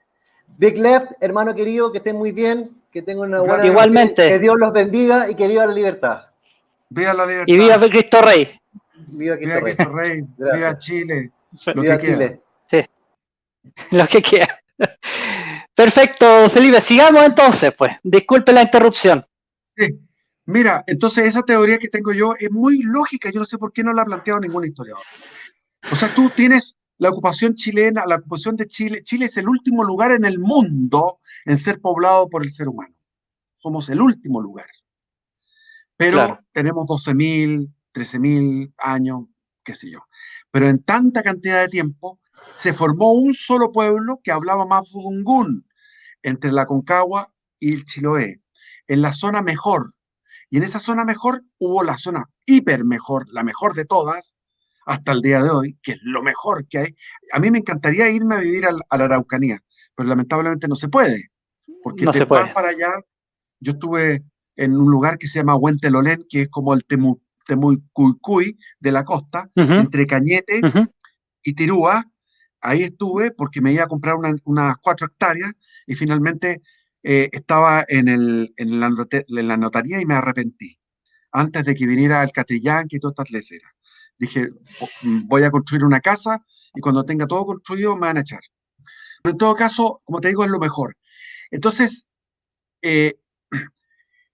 Big Left, hermano querido, que estén muy bien, que tengan una buena Igualmente. Noche, que Dios los bendiga y que viva la libertad. Viva la libertad. Y viva Cristo Rey. Viva Cristo Rey. Viva Chile. Viva Chile. Sí. Lo que queda. Perfecto, Felipe. Sigamos entonces, pues. Disculpe la interrupción. Sí. Mira, entonces esa teoría que tengo yo es muy lógica. Yo no sé por qué no la ha planteado ningún historiador. O sea, tú tienes la ocupación chilena, la ocupación de Chile. Chile es el último lugar en el mundo en ser poblado por el ser humano. Somos el último lugar. Pero tenemos 12.000, 13.000 años, qué sé yo. Pero en tanta cantidad de tiempo se formó un solo pueblo que hablaba mapudungún entre la Aconcagua y el Chiloé, en la zona mejor. Y en esa zona mejor hubo la zona hiper mejor, la mejor de todas, hasta el día de hoy, que es lo mejor que hay. A mí me encantaría irme a vivir a la Araucanía, pero lamentablemente no se puede. Porque no se puede. Para allá, yo estuve en un lugar que se llama Huentelolén, que es como el Temucuicui de la costa, entre Cañete y Tirúa. Ahí estuve porque me iba a comprar unas 4 hectáreas y finalmente estaba en la notaría y me arrepentí. Antes de que viniera el Catrillanqui y todas estas leceras. Dije, voy a construir una casa y cuando tenga todo construido me van a echar. Pero en todo caso, como te digo, es lo mejor. Entonces,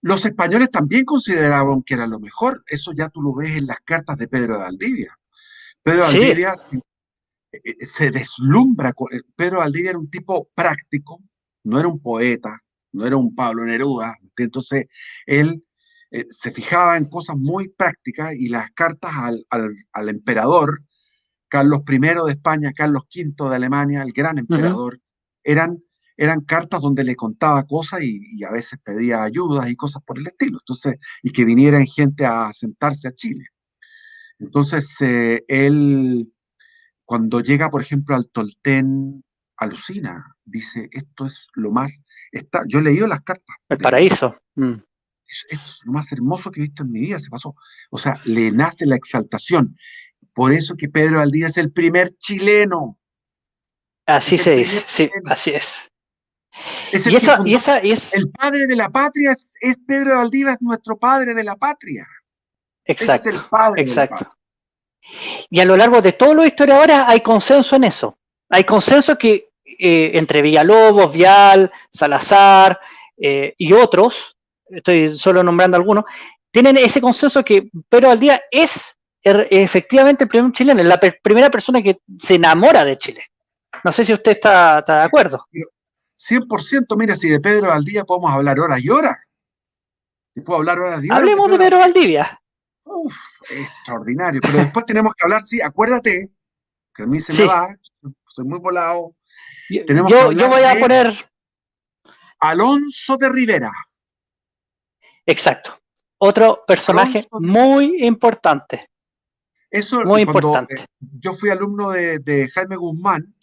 los españoles también consideraban que era lo mejor. Eso ya tú lo ves en las cartas de Pedro de Valdivia. Pedro de Valdivia se deslumbra. Pedro de Valdivia era un tipo práctico, no era un poeta, no era un Pablo Neruda. Entonces, él se fijaba en cosas muy prácticas y las cartas al emperador, Carlos I de España, Carlos V de Alemania, el gran emperador, eran cartas donde le contaba cosas y a veces pedía ayudas y cosas por el estilo. Entonces, y que vinieran gente a sentarse a Chile. Entonces, él, cuando llega, por ejemplo, al Tolten, alucina, dice, esto es lo más... yo he leído las cartas. El paraíso. Esto es lo más hermoso que he visto en mi vida, se pasó. O sea, le nace la exaltación. Por eso que Pedro Valdivia es el primer chileno. Así se dice, sí, así es. El padre de la patria es Pedro de Valdivia, es nuestro padre de la patria. Exacto, ese es el padre exacto. De la patria. Y a lo largo de todos los historiadores hay consenso en eso. Hay consenso que entre Villalobos, Vial, Salazar y otros, estoy solo nombrando algunos, tienen ese consenso que Pedro Valdivia es efectivamente el primer chileno, es la primera persona que se enamora de Chile. No sé si usted está de acuerdo. 100%, mira, si de Pedro Valdivia podemos hablar horas y horas. ¿Puedo hablar horas y horas? Hablemos de Pedro Valdivia. Uf, extraordinario. Pero después tenemos que hablar, sí, acuérdate, que a mí se me va, soy muy volado. Yo voy a poner... Alonso de Rivera. Exacto. Otro personaje Alonso, muy importante, eso muy cuando importante. yo fui alumno de Jaime Guzmán,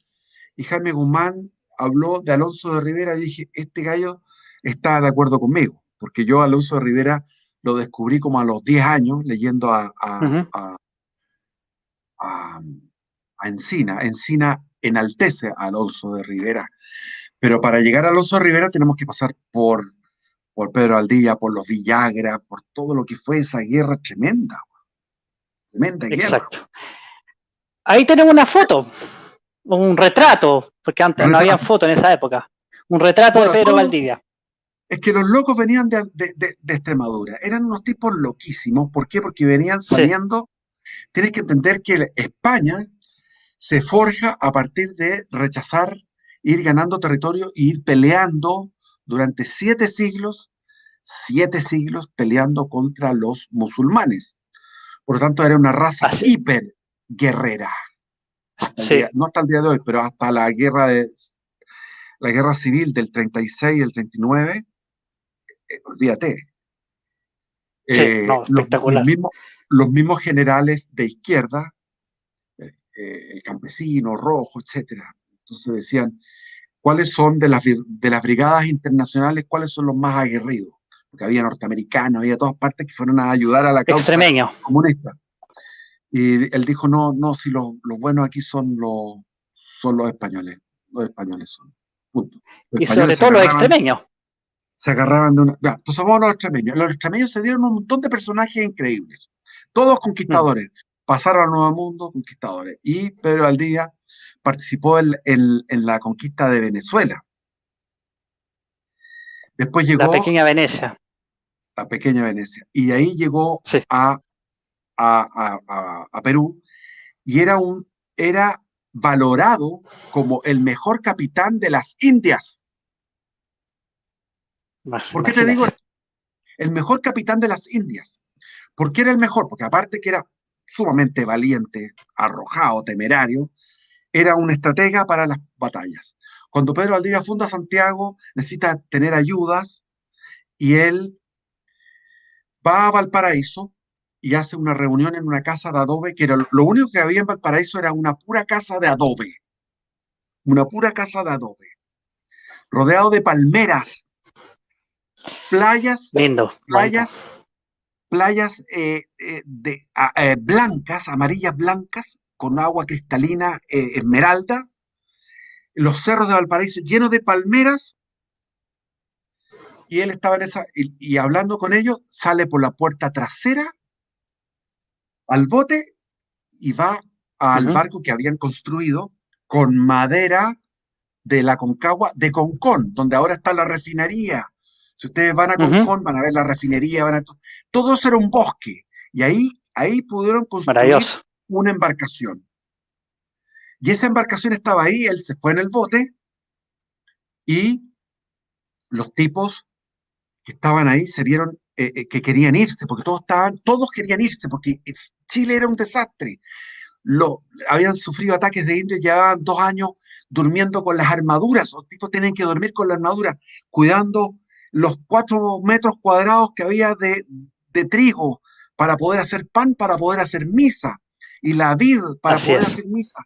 y Jaime Guzmán habló de Alonso de Rivera, y dije, este gallo está de acuerdo conmigo, porque yo a Alonso de Rivera lo descubrí como a los 10 años leyendo Ujú. a, a Encina. Encina enaltece a Alonso de Rivera, pero para llegar a Alonso de Rivera tenemos que pasar por Pedro Aldía, por los Villagra, por todo lo que fue esa guerra tremenda, tremenda guerra. Exacto. Ahí tenemos una foto, un retrato, porque antes no había Retrato. foto en esa época. Un retrato de Bueno, Pedro todo, Valdivia. es que los locos venían de Extremadura, eran unos tipos loquísimos. ¿Por qué? Porque venían Sí, saliendo. Tienes que entender que España se forja a partir de rechazar, ir ganando territorio e ir peleando durante 7 siglos peleando contra los musulmanes. Por lo tanto, era una raza así, hiper guerrera hasta el día, sí, no hasta el día de hoy, pero hasta la guerra civil del 36 y el 39, olvídate. sí, Eh, no, los, los, espectacular. mismos, los mismos generales de izquierda, el campesino, rojo, etcétera. Entonces decían, ¿cuáles son de las brigadas internacionales, cuáles son los más aguerridos? Porque había norteamericanos, había todas partes que fueron a ayudar a la causa Extremeño. comunista. Y él dijo, no, no, si los buenos aquí son los españoles son, punto. Los Y españoles sobre se todo los agarraban, extremeños. se agarraban de una... Ya, entonces vamos a los extremeños se dieron un montón de personajes increíbles, todos Mm. conquistadores, pasaron al Nuevo Mundo conquistadores, y Pedro Valdivia participó en la conquista de Venezuela. Después La llegó pequeña Venecia. la pequeña Venecia, y ahí llegó Sí, a Perú, y era valorado como el mejor capitán de las Indias. ¿Por qué te digo imagínese. esto? El mejor capitán de las Indias. ¿Por qué era el mejor? Porque aparte que era sumamente valiente, arrojado, temerario, era un estratega para las batallas. Cuando Pedro Valdivia funda Santiago, necesita tener ayudas, y él va a Valparaíso y hace una reunión en una casa de adobe, que era lo único que había en Valparaíso, era una pura casa de adobe, una pura casa de adobe, rodeado de palmeras, playas, Lindo, bonito. playas, playas blancas, amarillas blancas, con agua cristalina, esmeralda, los cerros de Valparaíso llenos de palmeras, y él estaba en esa, y hablando con ellos, sale por la puerta trasera al bote y va al Ujú. barco que habían construido con madera de la Concagua, de Concón, donde ahora está la refinería. Si ustedes van a Ujú. Concón, van a ver la refinería, todo eso era un bosque. Y ahí pudieron construir Maravilloso. una embarcación. Y esa embarcación estaba ahí, él se fue en el bote, y los tipos que estaban ahí se vieron que querían irse, porque todos querían irse, porque Chile era un desastre. Habían sufrido ataques de indios, llevaban 2 años durmiendo con las armaduras. Los tipos tenían que dormir con la armadura, cuidando los 4 metros cuadrados que había de trigo para poder hacer pan, para poder hacer misa, y la vid para Así poder es. hacer misa.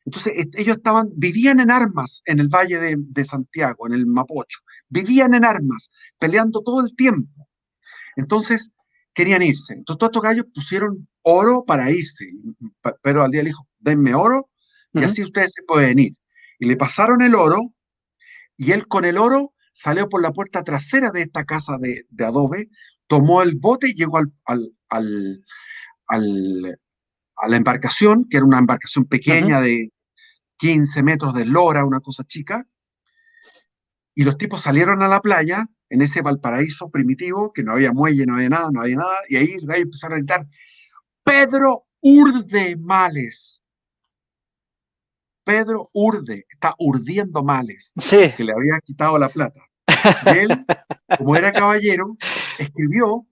Entonces, ellos vivían en armas en el Valle de Santiago, en el Mapocho. Vivían en armas, peleando todo el tiempo. Entonces, querían irse. Entonces, todos estos gallos pusieron oro para irse. Pero al día le dijo, denme oro y Ujú. así ustedes se pueden ir. Y le pasaron el oro, y él con el oro salió por la puerta trasera de esta casa de adobe, tomó el bote y llegó al- a la embarcación, que era una embarcación Ujú. pequeña de 15 metros de eslora, una cosa chica, y los tipos salieron a la playa en ese Valparaíso primitivo, que no había muelle, no había nada, no había nada, y ahí empezaron a gritar, Pedro urde males. Pedro urde, está urdiendo males, Sí. porque le había quitado la plata. Y él, como era caballero, escribió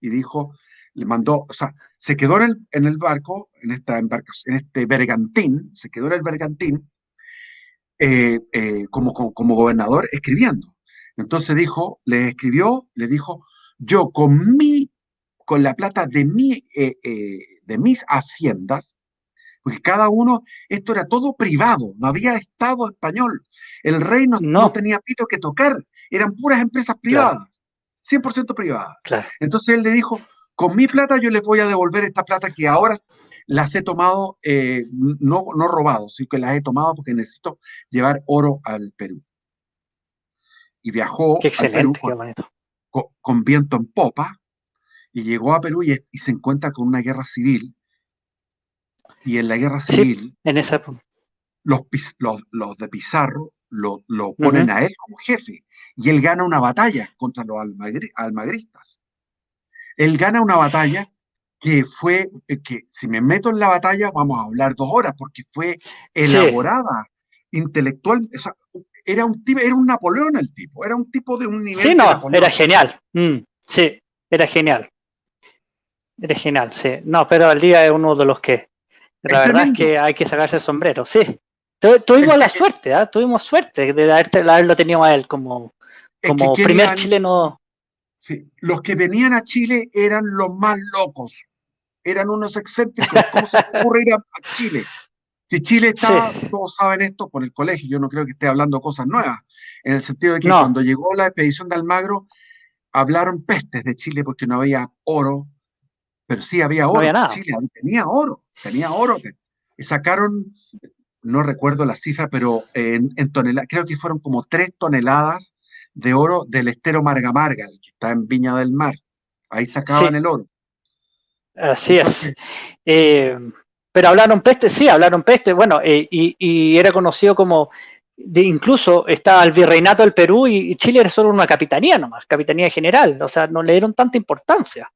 y dijo, le mandó, o sea, se quedó en el barco, en esta embarcación, en este bergantín, se quedó en el bergantín, como gobernador escribiendo. Entonces le escribió, le dijo, Yo con la plata de mis haciendas, porque cada uno, esto era todo privado, no había Estado español. El rey no No, tenía pito que tocar, eran puras empresas claro, privadas, 100% privadas. claro. Entonces él le dijo, con mi plata yo les voy a devolver esta plata que ahora las he tomado, no robado, sino que las he tomado porque necesito llevar oro al Perú. Y Qué viajó al Perú excelente, qué bonito. con viento en popa, y llegó a Perú y se encuentra con una guerra civil, y en la guerra Sí, civil en esa. los de Pizarro lo ponen Ujú. a él como jefe, y él gana una batalla contra los almagristas. Él gana una batalla que fue, que si me meto en la batalla vamos a hablar 2 horas, porque fue Sí, elaborada intelectual, o sea, era un Napoleón el tipo, era un tipo de un sí, nivel de no, era Napoleón. genial. Sí, era genial. Era genial, sí. No, pero al día es uno de los que, la Es verdad es tremendo. que hay que sacarse el sombrero, sí. Tuvimos Es la que, suerte, ¿ah? Tuvimos suerte de haberlo tenido a él como, es que como primer querían, chileno. sí, los que venían a Chile eran los más locos, eran unos excéntricos. ¿Cómo se te ocurre ir a Chile? Si Chile Sí, está, todos saben esto por el colegio, yo no creo que esté hablando cosas nuevas, en el sentido de que no, cuando llegó la expedición de Almagro, hablaron pestes de Chile porque no había oro, pero sí había no había oro. nada. Chile tenía oro. Y sacaron, no recuerdo la cifra, pero en toneladas, creo que fueron como 3 toneladas de oro del estero Marga Marga, el que está en Viña del Mar. Ahí sacaban Sí, el oro. así es. Entonces, Eh, pero hablaron peste, sí, hablaron peste, bueno, y era conocido como, incluso estaba el virreinato del Perú y Chile era solo una capitanía nomás, capitanía general, o sea, no le dieron tanta importancia.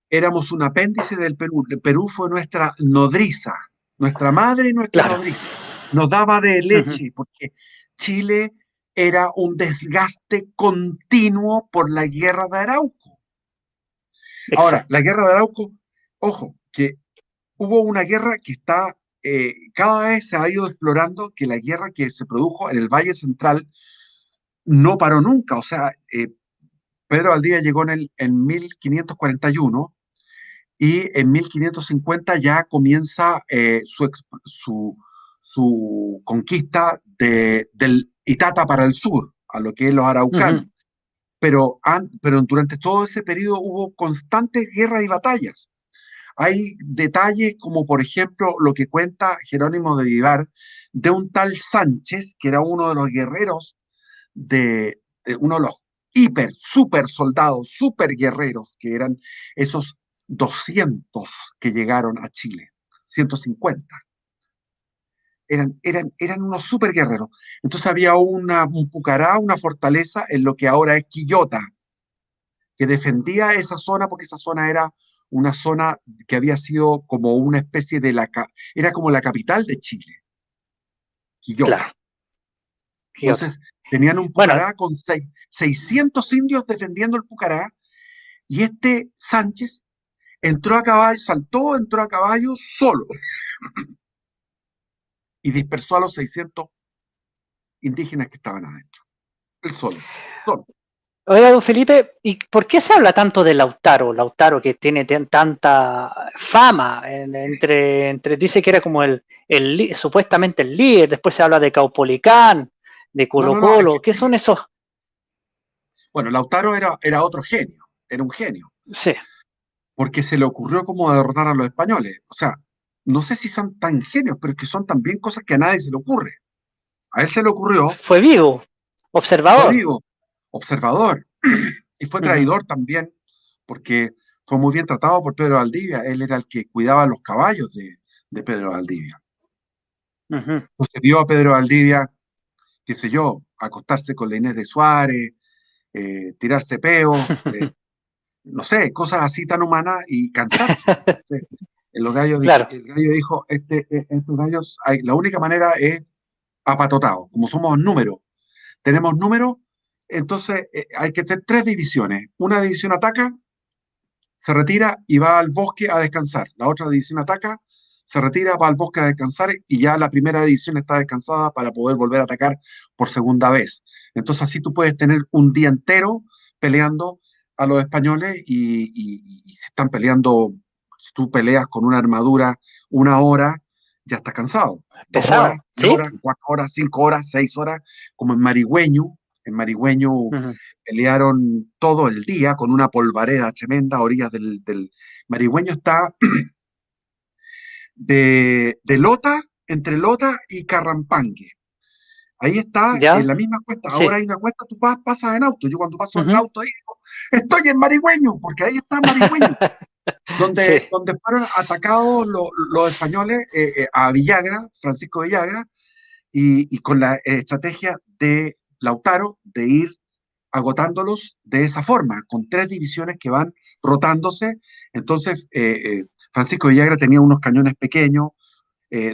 éramos un apéndice del Perú. El Perú fue nuestra nodriza, nuestra madre y nuestra Claro. nodriza. Nos daba de Ujú. leche, porque Chile era un desgaste continuo por la guerra de Arauco. Ahora, Exacto. la guerra de Arauco, ojo, que hubo una guerra que está, cada vez se ha ido explorando que la guerra que se produjo en el Valle Central no paró nunca. O sea, Pedro Valdivia llegó en 1541 y en 1550 ya comienza su conquista del Itata para el sur, a lo que es los Ujú. araucanos. Pero durante todo ese periodo hubo constantes guerras y batallas. Hay detalles como, por ejemplo, lo que cuenta Jerónimo de Vivar de un tal Sánchez, que era uno de los guerreros de uno de los super soldados, super guerreros, que eran esos 200 que llegaron a Chile, 150. Eran unos super guerreros. Entonces había un Pucará, una fortaleza en lo que ahora es Quillota, que defendía esa zona porque esa zona era una zona que había sido como una especie era como la capital de Chile, Quillota. Claro. Quioto. Entonces tenían un Bueno, Pucará con 600 indios defendiendo el Pucará, y este Sánchez entró a caballo, entró a caballo solo y dispersó a los 600 indígenas que estaban adentro. Él solo. oiga, don Felipe, ¿y por qué se habla tanto de Lautaro? Lautaro que tiene tanta fama, dice que era como supuestamente el líder, después se habla de Caupolicán, de No, Colo no, no, es que, Colo, ¿qué son esos? bueno, Lautaro era otro genio, era un genio, Sí, porque se le ocurrió cómo derrotar a los españoles. O sea, no sé si son tan genios, pero es que son también cosas que a nadie se le ocurre. A él se le ocurrió, fue vivo, fue observador. vivo, observador, y fue Ujú, traidor también, porque fue muy bien tratado por Pedro Valdivia. Él era el que cuidaba los caballos de Pedro Valdivia. ujú. Entonces vio a Pedro Valdivia, qué sé yo, acostarse con la Inés de Suárez, tirarse peos, no sé, cosas así tan humanas y cansarse. Entonces, Claro, el gallo dijo, estos gallos, la única manera es apatotados, como somos números, tenemos números, entonces hay que hacer 3 divisiones. Una división ataca, se retira y va al bosque a descansar. La otra división ataca, se retira, va al bosque a descansar, y ya la primera división está descansada para poder volver a atacar por segunda vez. Entonces así tú puedes tener un día entero peleando a los españoles y se están peleando. Si tú peleas con una armadura 1 hora, ya estás cansado. 2 horas, Pesado, 3 horas, ¿sí? 4 horas, 5 horas, 6 horas, como en Marigüeño. En Marigüeño Ujú. pelearon todo el día con una polvareda tremenda a orillas del Marigüeño está de Lota, entre Lota y Carrampangue. Ahí está, en ¿Ya? la misma cuesta. Sí. Ahora hay una cuesta, tú pasas en auto. Yo cuando paso en Ujú. auto ahí digo, estoy en Marigüeño, porque ahí está Marigüeño, Sí, donde fueron atacados los españoles a Villagra, Francisco Villagra, y con la estrategia de Lautaro de ir agotándolos de esa forma, con 3 divisiones que van rotándose. Entonces, Francisco Villagra tenía unos cañones pequeños,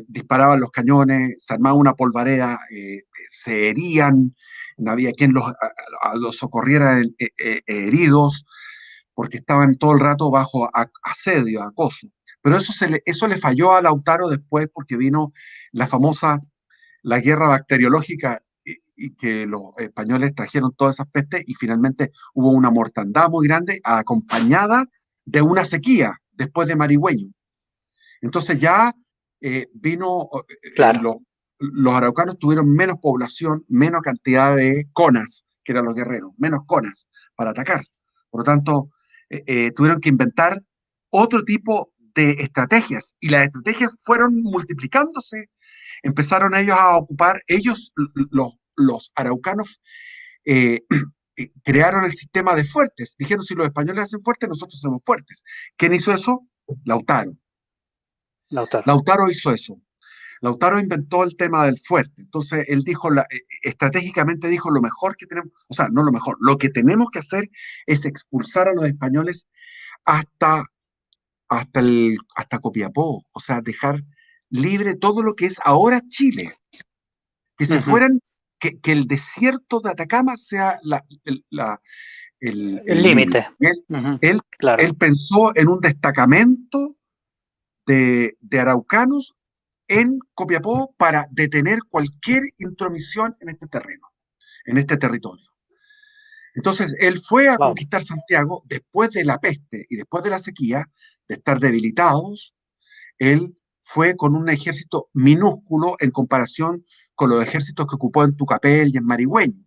disparaban los cañones, se armaba una polvareda, se herían, no había quien los socorriera heridos, porque estaban todo el rato bajo asedio, acoso. Pero eso le falló a Lautaro después porque vino la famosa, la guerra bacteriológica y que los españoles trajeron todas esas pestes y finalmente hubo una mortandad muy grande acompañada de una sequía después de Marigüeño. Entonces ya vino, claro. los araucanos tuvieron menos población, menos cantidad de conas, que eran los guerreros, menos conas para atacar. Por lo tanto, tuvieron que inventar otro tipo de estrategias y las estrategias fueron multiplicándose. Empezaron ellos a ocupar, los araucanos, eh, crearon el sistema de fuertes. Dijeron, si los españoles hacen fuertes, nosotros somos fuertes. ¿Quién hizo eso? Lautaro. Lautaro. Lautaro hizo eso. Lautaro inventó el tema del fuerte. Entonces, él dijo, estratégicamente dijo, lo mejor que tenemos, o sea, no lo mejor, lo que tenemos que hacer es expulsar a los españoles hasta, hasta Copiapó, o sea, dejar libre todo lo que es ahora Chile, que se Ujú. fueran, que el desierto de Atacama sea El el límite. límite. Ujú. Él, Claro. él pensó en un destacamento de araucanos en Copiapó para detener cualquier intromisión en este terreno, en este territorio. Entonces, él fue a Wow. conquistar Santiago después de la peste y después de la sequía, de estar debilitados. Él fue con un ejército minúsculo en comparación con los ejércitos que ocupó en Tucapel y en Marigüeño,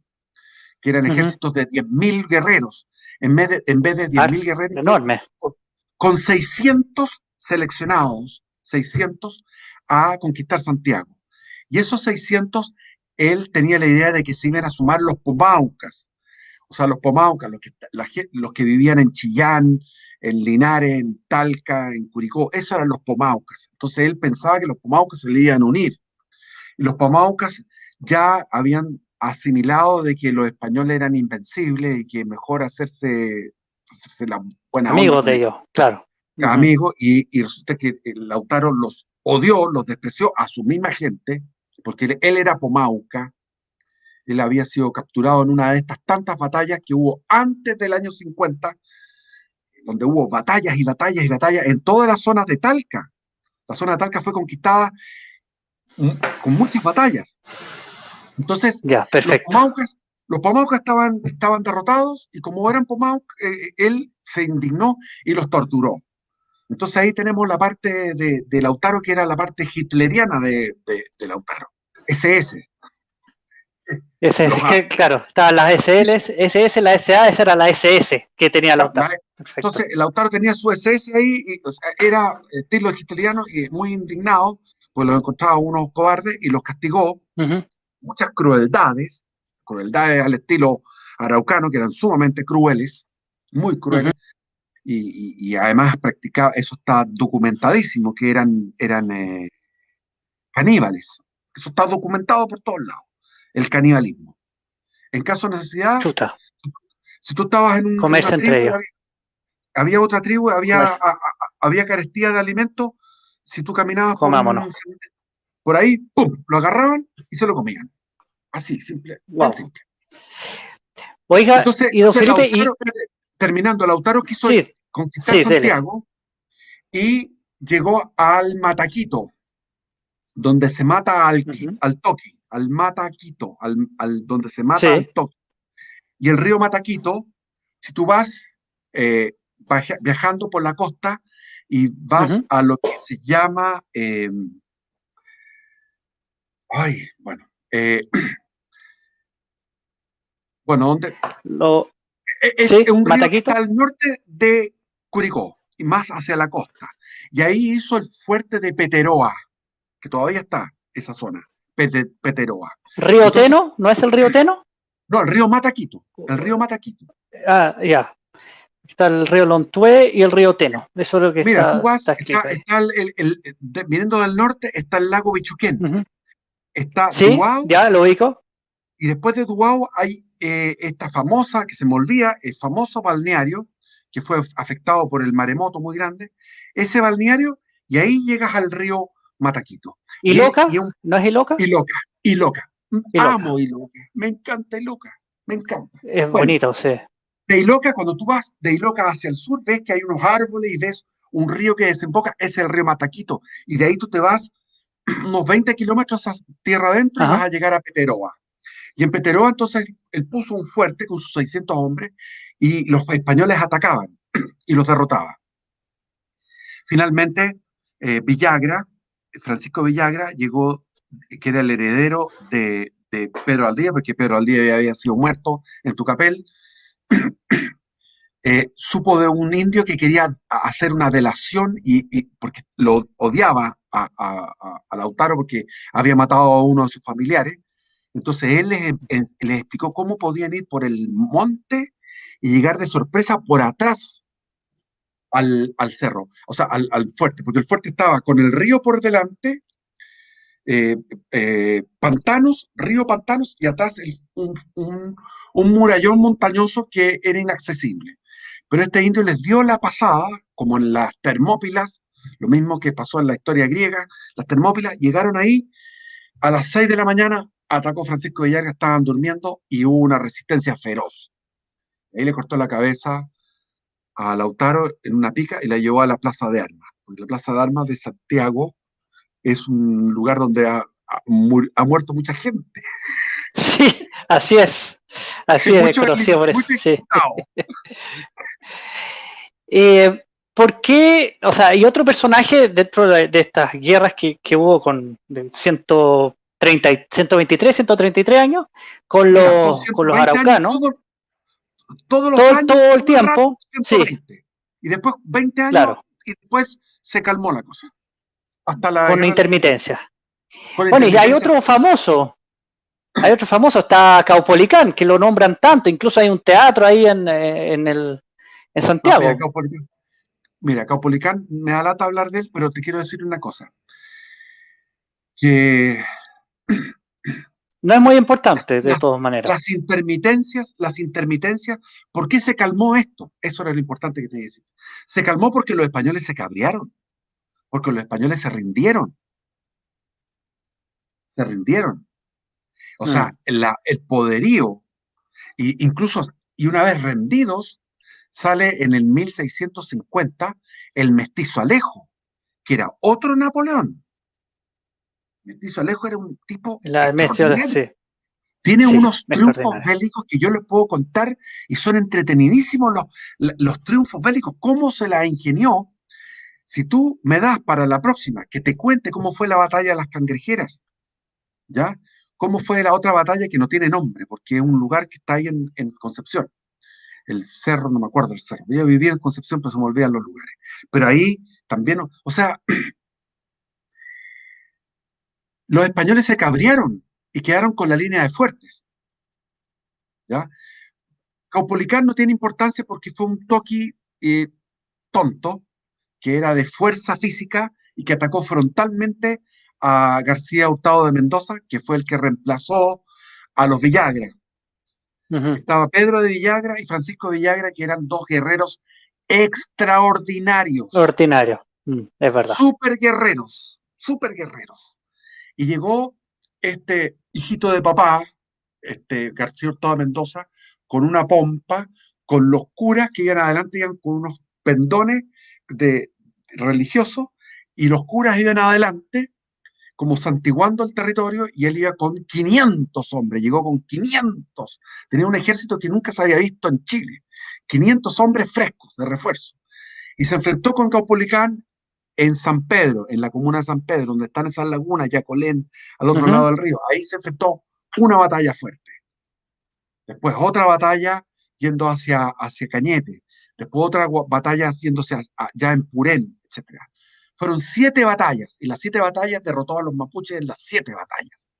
que eran Ujú. ejércitos de 10.000 guerreros. En vez de 10.000 guerreros, fue Enorme. con 600 seleccionados, 600 a conquistar Santiago. Y esos 600, él tenía la idea de que se iban a sumar los pomaucas, o sea, los pomaucas, los que vivían en Chillán, en Linares, en Talca, en Curicó, esos eran los pomaucas. Entonces él pensaba que los pomaucas se le iban a unir. Y los pomaucas ya habían asimilado de que los españoles eran invencibles y que mejor hacerse la buena onda Amigos con de ellos, ellos, claro. Ujú. amigos, y resulta que Lautaro los odió, los despreció a su misma gente, porque él era pomauca, él había sido capturado en una de estas tantas batallas que hubo antes del año 50, donde hubo batallas y batallas y batallas en todas las zonas de Talca. La zona de Talca fue conquistada con muchas batallas. Entonces, Ya, los perfecto. pomaucas, los pomaucas estaban derrotados y como eran pomaucas, él se indignó y los torturó. Entonces ahí tenemos la parte de Lautaro, que era la parte hitleriana de Lautaro. SS. Ese Los, es que, claro, estaban las eso, SL, SS, la SA, esa era la SS que tenía Lautaro. Perfecto. entonces Lautaro tenía su SS ahí, y, o sea, era estilo hitleriano y muy indignado, pues los encontraba unos cobardes y los castigó. Ujú. Muchas crueldades al estilo araucano, que eran sumamente crueles, muy Ujú. crueles, y además practicaba, eso está documentadísimo, que eran caníbales. Eso está documentado por todos lados, el canibalismo. En caso de necesidad, Chuta, si tú estabas en una comerse entre tribu y ellos. había otra tribu, Comer, había carestía de alimentos, si tú caminabas por comámonos. por ahí, ¡pum!, lo agarraban y se lo comían. Así, simple, bien Wow. simple. Oiga, y don Entonces Felipe, Lautaro, terminando, Lautaro quiso sí, conquistar sí, dele. Santiago y llegó al Mataquito, donde se mata Ujú. al Toqui, al Mataquito, donde se mata Sí, al Toqui. Y el río Mataquito, si tú vas viajando por la costa y vas a lo que se llama, bueno, bueno, ¿dónde? Es Sí, un río que Mataquito. está al norte de Curicó y más hacia la costa. Y ahí hizo el fuerte de Peteroa, que todavía está esa zona, Peteroa. ¿Río Entonces, Teno? ¿No es el río Teno? no, el río Mataquito, el río Mataquito. Ah, ya. Está el río Lontué y el río Teno. Eso es lo que Mira, tú vas, está escrito ahí. viniendo del norte está el lago Bichuquén, está Sí, Duao, ya lo ubico. y después de Duao hay esta famosa, que se me olvida, el famoso balneario, que fue afectado por el maremoto muy grande, ese balneario, y ahí llegas al río Mataquito. ¿Y Y Loca? ¿No es Iloca? Iloca, Iloca. Iloca. Amo Iloca, me encanta Iloca, me encanta. Es Bueno, bonito, sí. de Iloca, cuando tú vas de Iloca hacia el sur, ves que hay unos árboles y ves un río que desemboca, es el río Mataquito. Y de ahí tú te vas unos 20 kilómetros a tierra adentro y vas Ajá. a llegar a Peteroa. Y en Peteroa entonces él puso un fuerte con sus 600 hombres y los españoles atacaban y los derrotaban. Finalmente, Villagra, Francisco Villagra, llegó, que era el heredero de Pedro Aldía, porque Pedro Aldía ya había sido muerto en Tucapel, supo de un indio que quería hacer una delación y porque lo odiaba a Lautaro porque había matado a uno de sus familiares. Entonces él les explicó cómo podían ir por el monte y llegar de sorpresa por atrás al cerro, o sea, al fuerte, porque el fuerte estaba con el río por delante, eh, pantanos, río pantanos, y atrás un murallón montañoso que era inaccesible. Pero este indio les dio la pasada, como en las Termópilas, lo mismo que pasó en la historia griega, las Termópilas llegaron ahí a las 6 de la mañana, atacó Francisco Villarga, estaban durmiendo y hubo una resistencia feroz. Ahí le cortó la cabeza a Lautaro en una pica y la llevó a la Plaza de Armas. Porque la Plaza de Armas de Santiago es un lugar donde ha muerto mucha gente. Sí, así es. Así es, conocido por eso. Mucho Sí. ejecutado. ¿Por qué? O sea, hay otro personaje dentro de estas guerras que hubo con 130, 123, 133 años Mira, son con los 120 años, araucanos. todos los años, Todo el todo el rato, tiempo, sí, 120. Y después 20 años claro, y después se calmó la cosa. Hasta la con guerra de la independencia. intermitencia. Con Bueno, y intermitencia. hay otro famoso, está Caupolicán, que lo nombran tanto, incluso hay un teatro ahí en No, mira, Santiago. Caupolicán me da lata hablar de él, pero te quiero decir una cosa. Que No es muy importante, de las, todas maneras. las intermitencias, ¿por qué se calmó esto? Eso era lo importante que te decir. Se calmó porque los españoles se cabrearon, porque los españoles se rindieron. O Mm. sea, el poderío, incluso, y una vez rendidos, sale en el 1650 el mestizo Alejo, que era otro Napoleón. El mestizo Alejo era un tipo La mención, extraordinario. sí, Tiene sí, unos triunfos extraordinaria. bélicos que yo les puedo contar y son entretenidísimos los triunfos bélicos, cómo se la ingenió. Si tú me das para la próxima que te cuente cómo fue la batalla de las Cangrejeras, ¿ya? Cómo fue la otra batalla que no tiene nombre, porque es un lugar que está ahí en Concepción. El cerro, no me acuerdo el cerro. Yo viví en Concepción, pero se me olvidan los lugares. Pero ahí también, o sea, los españoles se cabrearon y quedaron con la línea de fuertes, ¿ya? Caupolicán no tiene importancia porque fue un toqui tonto, que era de fuerza física y que atacó frontalmente a García Hurtado de Mendoza, que fue el que reemplazó a los Villagra. Ujú. Estaba Pedro de Villagra y Francisco de Villagra, que eran dos guerreros extraordinarios, Ordinario, es verdad. súper guerreros. Y llegó este hijito de papá, este García Hurtado de Mendoza, con una pompa, con los curas que iban adelante, iban con unos pendones de religiosos, y los curas iban adelante como santiguando el territorio, y él iba con 500 hombres, llegó con 500, tenía un ejército que nunca se había visto en Chile, 500 hombres frescos de refuerzo, y se enfrentó con Caupolicán en San Pedro, en la comuna de San Pedro, donde están esas lagunas, Yacolén, al otro lado del río. Ahí se enfrentó una batalla fuerte. Después otra batalla yendo hacia Cañete. Después otra batalla yéndose ya en Purén, etcétera. Fueron 7 batallas, y las 7 batallas derrotó a los mapuches en las 7 batallas.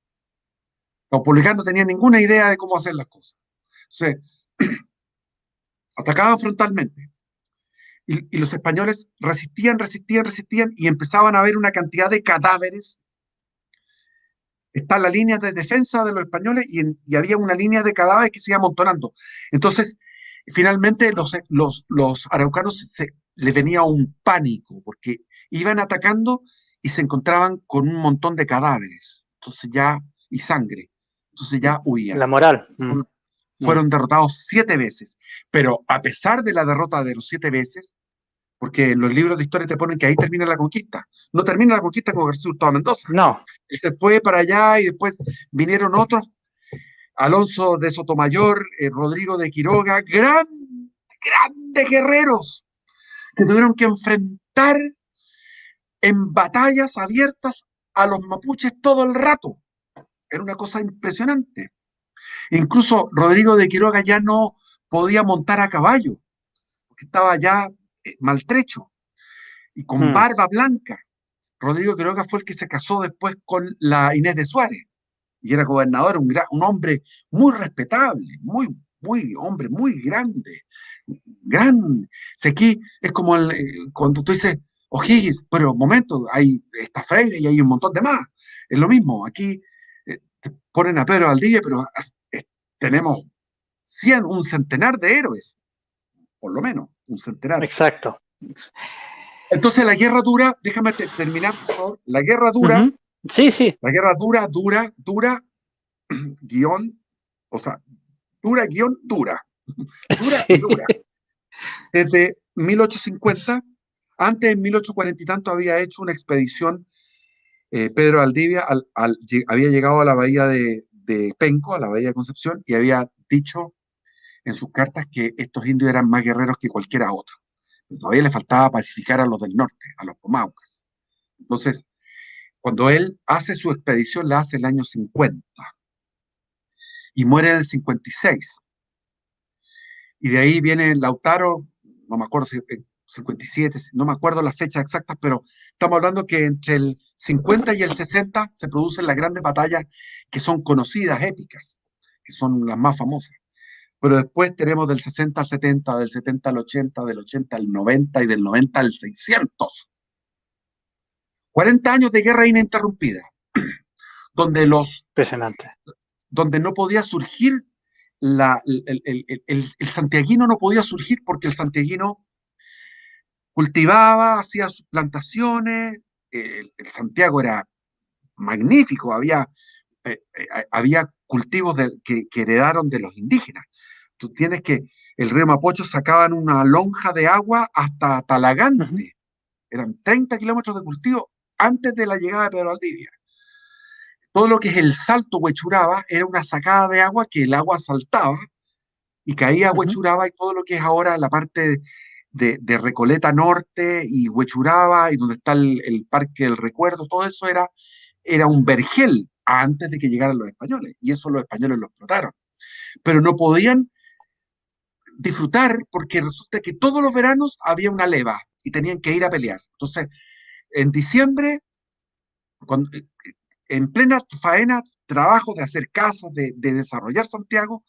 Los republicanos no tenían ninguna idea de cómo hacer las cosas. Entonces, atacaban frontalmente. Y los españoles resistían, y empezaban a haber una cantidad de cadáveres. Está la línea de defensa de los españoles, y había una línea de cadáveres que se iba amontonando. Entonces, finalmente los araucanos les venía un pánico, porque iban atacando y se encontraban con un montón de cadáveres, entonces ya, y sangre, entonces ya huían. La moral. Fueron derrotados 7 veces, pero a pesar de la derrota de los 7 veces, porque en los libros de historia te ponen que ahí termina la conquista, no termina la conquista con García Hurtado Mendoza. No. Él se fue para allá, y después vinieron otros, Alonso de Sotomayor, Rodrigo de Quiroga, grandes guerreros que tuvieron que enfrentar en batallas abiertas a los mapuches todo el rato. Era una cosa impresionante. Incluso Rodrigo de Quiroga ya no podía montar a caballo, porque estaba ya maltrecho y con barba blanca. Rodrigo Quiroga fue el que se casó después con la Inés de Suárez, y era gobernador, un hombre muy respetable, hombre muy grande, gran. Si aquí es como cuando tú dices O'Higgins, pero un momento, hay esta Freire y hay un montón de más. Es lo mismo, aquí te ponen a Pedro Valdivia, pero tenemos un centenar de héroes, por lo menos, un centenar. Exacto. Entonces la guerra dura, déjame terminar, por favor, la guerra dura. Sí, sí. La guerra dura, guión, o sea, dura, guión, dura. Dura y dura. Desde 1850, antes en 1840 y tanto había hecho una expedición, Pedro Valdivia había llegado a la bahía de Penco, a la bahía de Concepción, y había dicho en sus cartas que estos indios eran más guerreros que cualquiera otro. Pero todavía le faltaba pacificar a los del norte, a los pomaucas. Entonces, cuando él hace su expedición, la hace en el año 50 y muere en el 56. Y de ahí viene Lautaro, no me acuerdo si 57, no me acuerdo las fechas exactas, pero estamos hablando que entre el 50 y el 60 se producen las grandes batallas que son conocidas, épicas, que son las más famosas. Pero después tenemos del 60 al 70, del 70 al 80, del 80 al 90 y del 90 al 600. 40 años de guerra ininterrumpida, Impresionante. Donde no podía surgir el santiaguino, no podía surgir porque el santiaguino cultivaba, hacía sus plantaciones, el Santiago era magnífico, había cultivos que heredaron de los indígenas. Tú tienes que el río Mapocho sacaban una lonja de agua hasta Talagante, eran 30 kilómetros de cultivo antes de la llegada de Pedro Valdivia. Todo lo que es el Salto Huechuraba era una sacada de agua que el agua saltaba y caía a Huechuraba, y todo lo que es ahora la parte de Recoleta Norte y Huechuraba, y donde está el Parque del Recuerdo, todo eso era un vergel antes de que llegaran los españoles, y eso los españoles lo explotaron. Pero no podían disfrutar porque resulta que todos los veranos había una leva y tenían que ir a pelear. Entonces, en diciembre, en plena faena, trabajo de hacer casas, de desarrollar Santiago,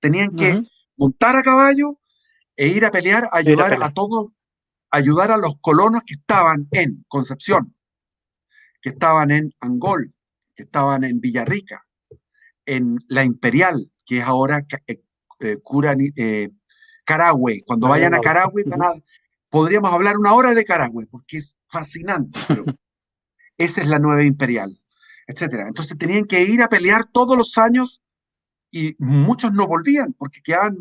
tenían que montar a caballo e ir a pelear, ayudar a todos, ayudar a los colonos que estaban en Concepción, que estaban en Angol, que estaban en Villarrica, en La Imperial, que es ahora Carahue. Cuando vayan a Carahue, podríamos hablar una hora de Carahue, porque es fascinante, pero esa es la nueva Imperial, etcétera. Entonces tenían que ir a pelear todos los años, y muchos no volvían porque quedaban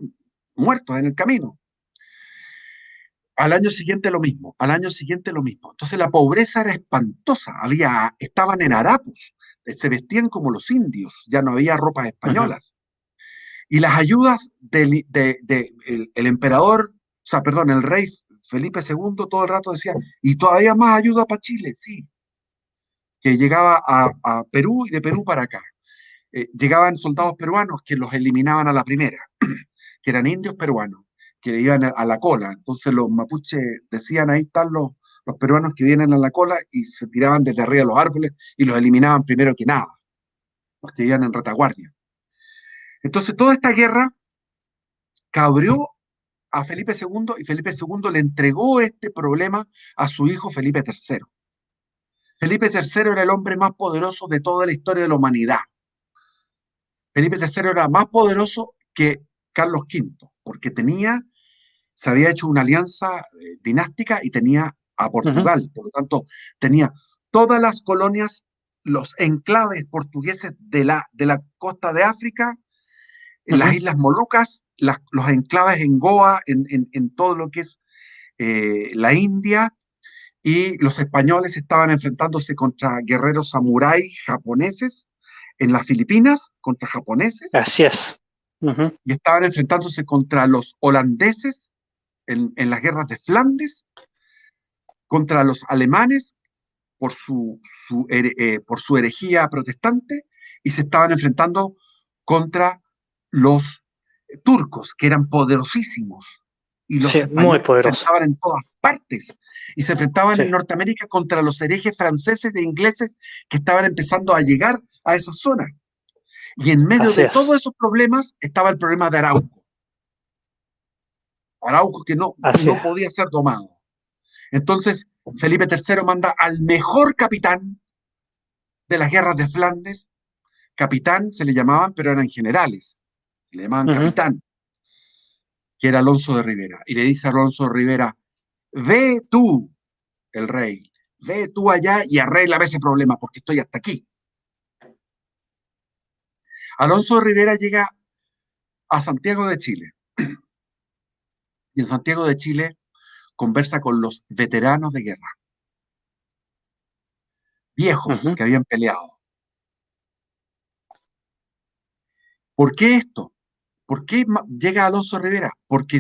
muertos en el camino. Al año siguiente lo mismo, al año siguiente lo mismo. Entonces la pobreza era espantosa, estaban en harapos, se vestían como los indios, ya no había ropas Ujú. españolas. Y las ayudas el emperador, o sea, perdón, el rey Felipe II todo el rato decía, y todavía más ayuda para Chile, sí, que llegaba a Perú y de Perú para acá. Llegaban soldados peruanos que los eliminaban a la primera, que eran indios peruanos, que iban a la cola. Entonces los mapuches decían, ahí están los peruanos que vienen a la cola y se tiraban desde arriba de los árboles y los eliminaban primero que nada, porque iban en retaguardia. Entonces toda esta guerra cabreó a Felipe II y Felipe II le entregó este problema a su hijo Felipe III. Felipe III era el hombre más poderoso de toda la historia de la humanidad. Felipe III era más poderoso que Carlos V, porque se había hecho una alianza dinástica y tenía a Ujú. Portugal, por lo tanto, tenía todas las colonias, los enclaves portugueses de la costa de África, en las Ujú. Islas Molucas, los enclaves en Goa, en todo lo que es la India, y los españoles estaban enfrentándose contra guerreros samurái japoneses en las Filipinas, contra japoneses, Así es. Ujú. y estaban enfrentándose contra los holandeses en las guerras de Flandes, contra los alemanes por por su herejía protestante, y se estaban enfrentando contra los turcos, que eran poderosísimos, y los Sí, muy españoles se poderoso. enfrentaban en todas partes, y se enfrentaban Sí, en Norteamérica contra los herejes franceses e ingleses que estaban empezando a llegar a esa zona. Y en medio así de es. todos esos problemas estaba el problema de Arauco. Arauco que Así no es. podía ser domado. Entonces, Felipe III manda al mejor capitán de las guerras de Flandes. Capitán se le llamaban, pero eran generales. Se le llamaban Ujú. capitán, que era Alonso de Rivera. Y le dice a Alonso de Rivera, ve tú, el rey, ve tú allá y arréglame ese problema, porque estoy hasta aquí. Alonso de Rivera llega a Santiago de Chile. Y en Santiago de Chile conversa con los veteranos de guerra, viejos Ujú. que habían peleado. ¿Por qué esto? ¿Por qué llega Alonso de Rivera? Porque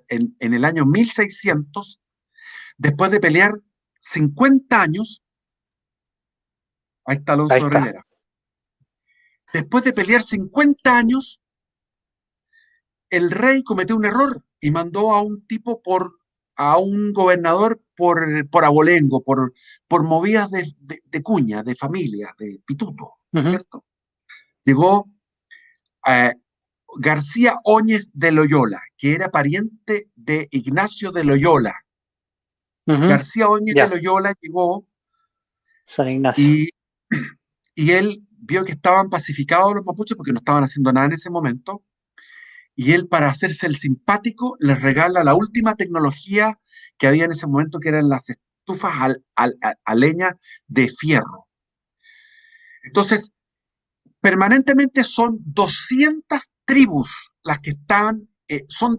en el año 1600, después de pelear 50 años, ahí está Ahí Alonso de está. Rivera, después de pelear 50 años, el rey cometió un error y mandó a un gobernador por abolengo, por movidas de cuña, de familia, de pituto, Ujú. ¿cierto? Llegó eh, García Óñez de Loyola, que era pariente de Ignacio de Loyola. Ujú. García Óñez de Ya, Loyola llegó San Ignacio. y, y él vio que estaban pacificados los mapuches porque no estaban haciendo nada en ese momento. Y él, para hacerse el simpático, les regala la última tecnología que había en ese momento, que eran las estufas a leña de fierro. Entonces, permanentemente son 200 tribus las que estaban, son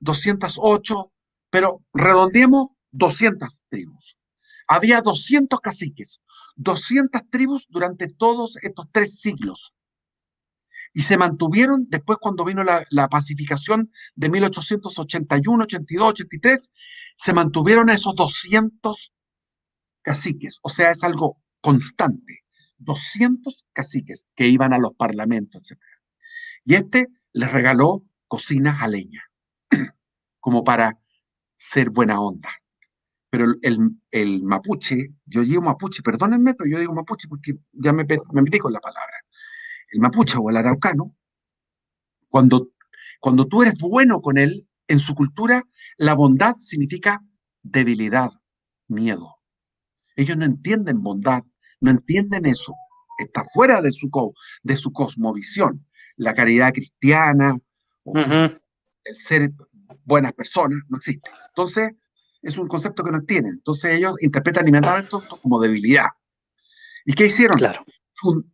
208, pero redondeemos 200 tribus. Había 200 caciques, 200 tribus durante todos estos 3 siglos. Y se mantuvieron después cuando vino la pacificación de 1881, 82, 83, se mantuvieron a esos 200 caciques. O sea, es algo constante. 200 caciques que iban a los parlamentos, etc. Y les regaló cocinas a leña, como para ser buena onda. Pero el mapuche, yo digo mapuche, perdónenme, pero yo digo mapuche porque ya me metí con la palabra. El mapuche o el araucano, cuando, cuando tú eres bueno con él, en su cultura, la bondad significa debilidad, miedo. Ellos no entienden bondad, no entienden eso. Está fuera de su cosmovisión. La caridad cristiana, o Ujú. el ser buenas personas, no existe. Entonces, es un concepto que no tienen. Entonces, ellos interpretan inmediatamente esto como debilidad. ¿Y qué hicieron? Claro.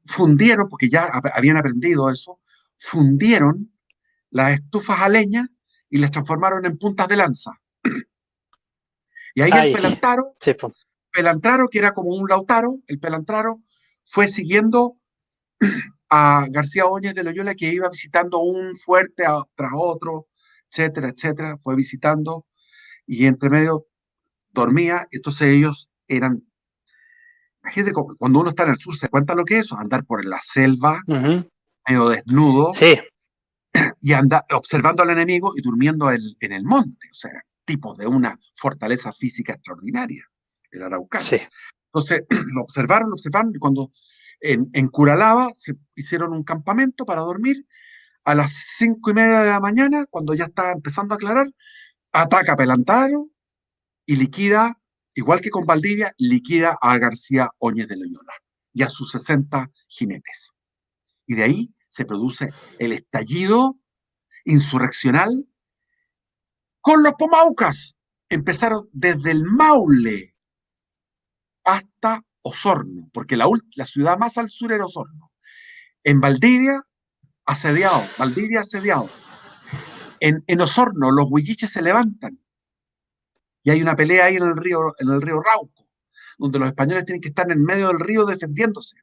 Fundieron, porque ya habían aprendido eso, fundieron las estufas a leña y les transformaron en puntas de lanza. Y ahí Ay, el Pelantraro, sí, po. que era como un Lautaro, el Pelantraro fue siguiendo a García Óñez de Loyola, que iba visitando un fuerte tras otro, etcétera, etcétera, fue visitando y entre medio dormía. Entonces ellos eran, imagínate, cuando uno está en el sur se cuenta lo que es eso, andar por la selva, Ujú. medio desnudo, Sí, y anda observando al enemigo y durmiendo en el monte, o sea, tipos de una fortaleza física extraordinaria, el araucano. sí. Entonces lo observaron, y cuando en Curalaba se hicieron un campamento para dormir, a las 5:30 de la mañana, cuando ya estaba empezando a aclarar, ataca Pelantaro y liquida, igual que con Valdivia, liquida a García Óñez de Loyola y a sus 60 jinetes. Y de ahí se produce el estallido insurreccional con los Pomaucas. Empezaron desde el Maule hasta Osorno, porque la ciudad más al sur era Osorno. En Valdivia asediado. En Osorno los huilliches se levantan y hay una pelea ahí en el río Rauco, donde los españoles tienen que estar en medio del río defendiéndose.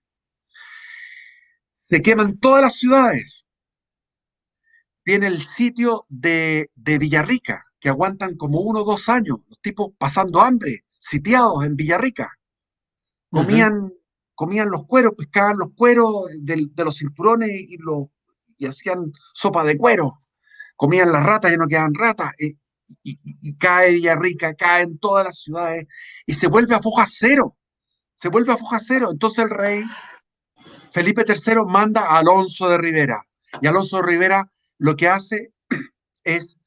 Se queman todas las ciudades. Viene el sitio de Villarrica, que aguantan como 1 o 2 años, los tipos pasando hambre, sitiados en Villarrica. Ujú. Comían los cueros, pescaban los cueros de los cinturones y hacían sopa de cuero. Comían las ratas, ya no quedaban ratas. Y cae Villarrica, caen todas las ciudades y se vuelve a foja cero. Se vuelve a foja cero. Entonces el rey Felipe III manda a Alonso de Rivera. Y Alonso de Rivera lo que hace es,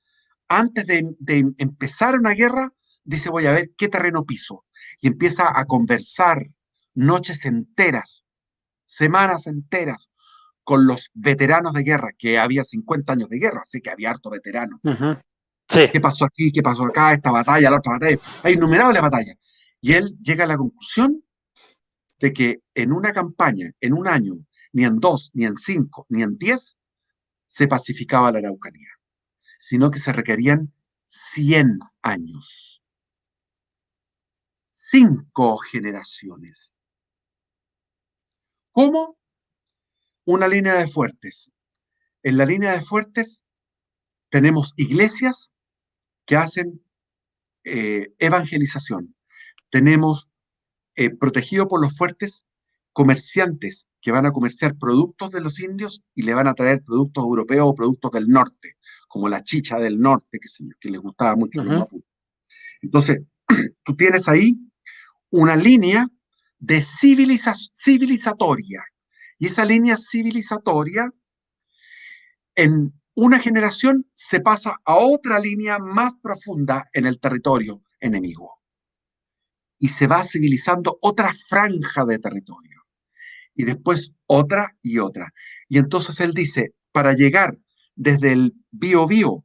antes de empezar una guerra, dice, voy a ver qué terreno piso. Y empieza a conversar noches enteras, semanas enteras, con los veteranos de guerra, que había 50 años de guerra, así que había harto veterano. Ujú. Sí. ¿Qué pasó aquí? ¿Qué pasó acá? Esta batalla, la otra batalla. Hay innumerables batallas. Y él llega a la conclusión de que en una campaña, en un año, ni en 2, ni en 5, ni en 10, se pacificaba la Araucanía, sino que se requerían 100 años, 5 generaciones. ¿Cómo? Una línea de fuertes. En la línea de fuertes tenemos iglesias que hacen evangelización. Tenemos, protegido por los fuertes, comerciantes que van a comerciar productos de los indios y le van a traer productos europeos o productos del norte, como la chicha del norte, que les gustaba mucho a los Ujú. mapuches. Entonces, tú tienes ahí una línea de civilizatoria. Y esa línea civilizatoria, en una generación, se pasa a otra línea más profunda en el territorio enemigo. Y se va civilizando otra franja de territorio. Y después otra y otra. Y entonces él dice, para llegar desde el Biobío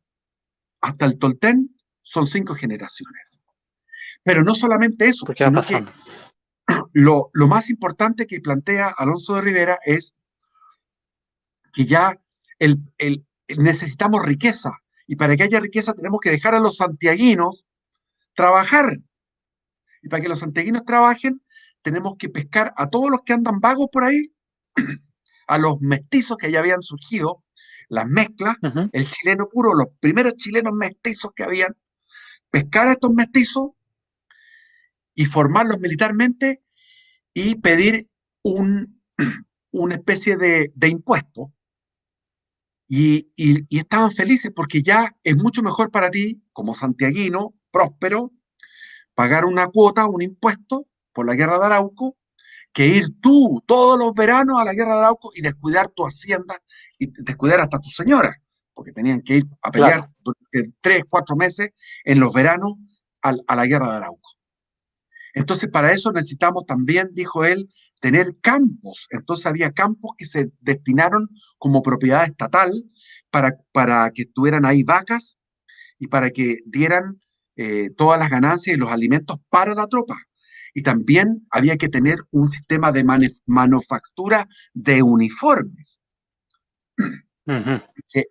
hasta el Toltén, son 5 generaciones. Pero no solamente eso, ¿Por qué va sino que pasando? lo más importante que plantea Alonso de Rivera es que ya necesitamos riqueza. Y para que haya riqueza tenemos que dejar a los santiaguinos trabajar. Y para que los santiaguinos trabajen, tenemos que pescar a todos los que andan vagos por ahí, a los mestizos que ya habían surgido, las mezclas, Ujú. el chileno puro, los primeros chilenos mestizos que habían, pescar a estos mestizos y formarlos militarmente y pedir un, una especie de impuesto. Y estaban felices porque ya es mucho mejor para ti, como santiaguino, próspero, pagar una cuota, un impuesto por la guerra de Arauco, que ir tú todos los veranos a la guerra de Arauco y descuidar tu hacienda y descuidar hasta tu señora, porque tenían que ir a pelear Claro. durante 3, 4 meses en los veranos a la guerra de Arauco. Entonces, para eso necesitamos también, dijo él, tener campos. Entonces, había campos que se destinaron como propiedad estatal para que tuvieran ahí vacas y para que dieran todas las ganancias y los alimentos para la tropa. Y también había que tener un sistema de manufactura de uniformes. Ujú. se-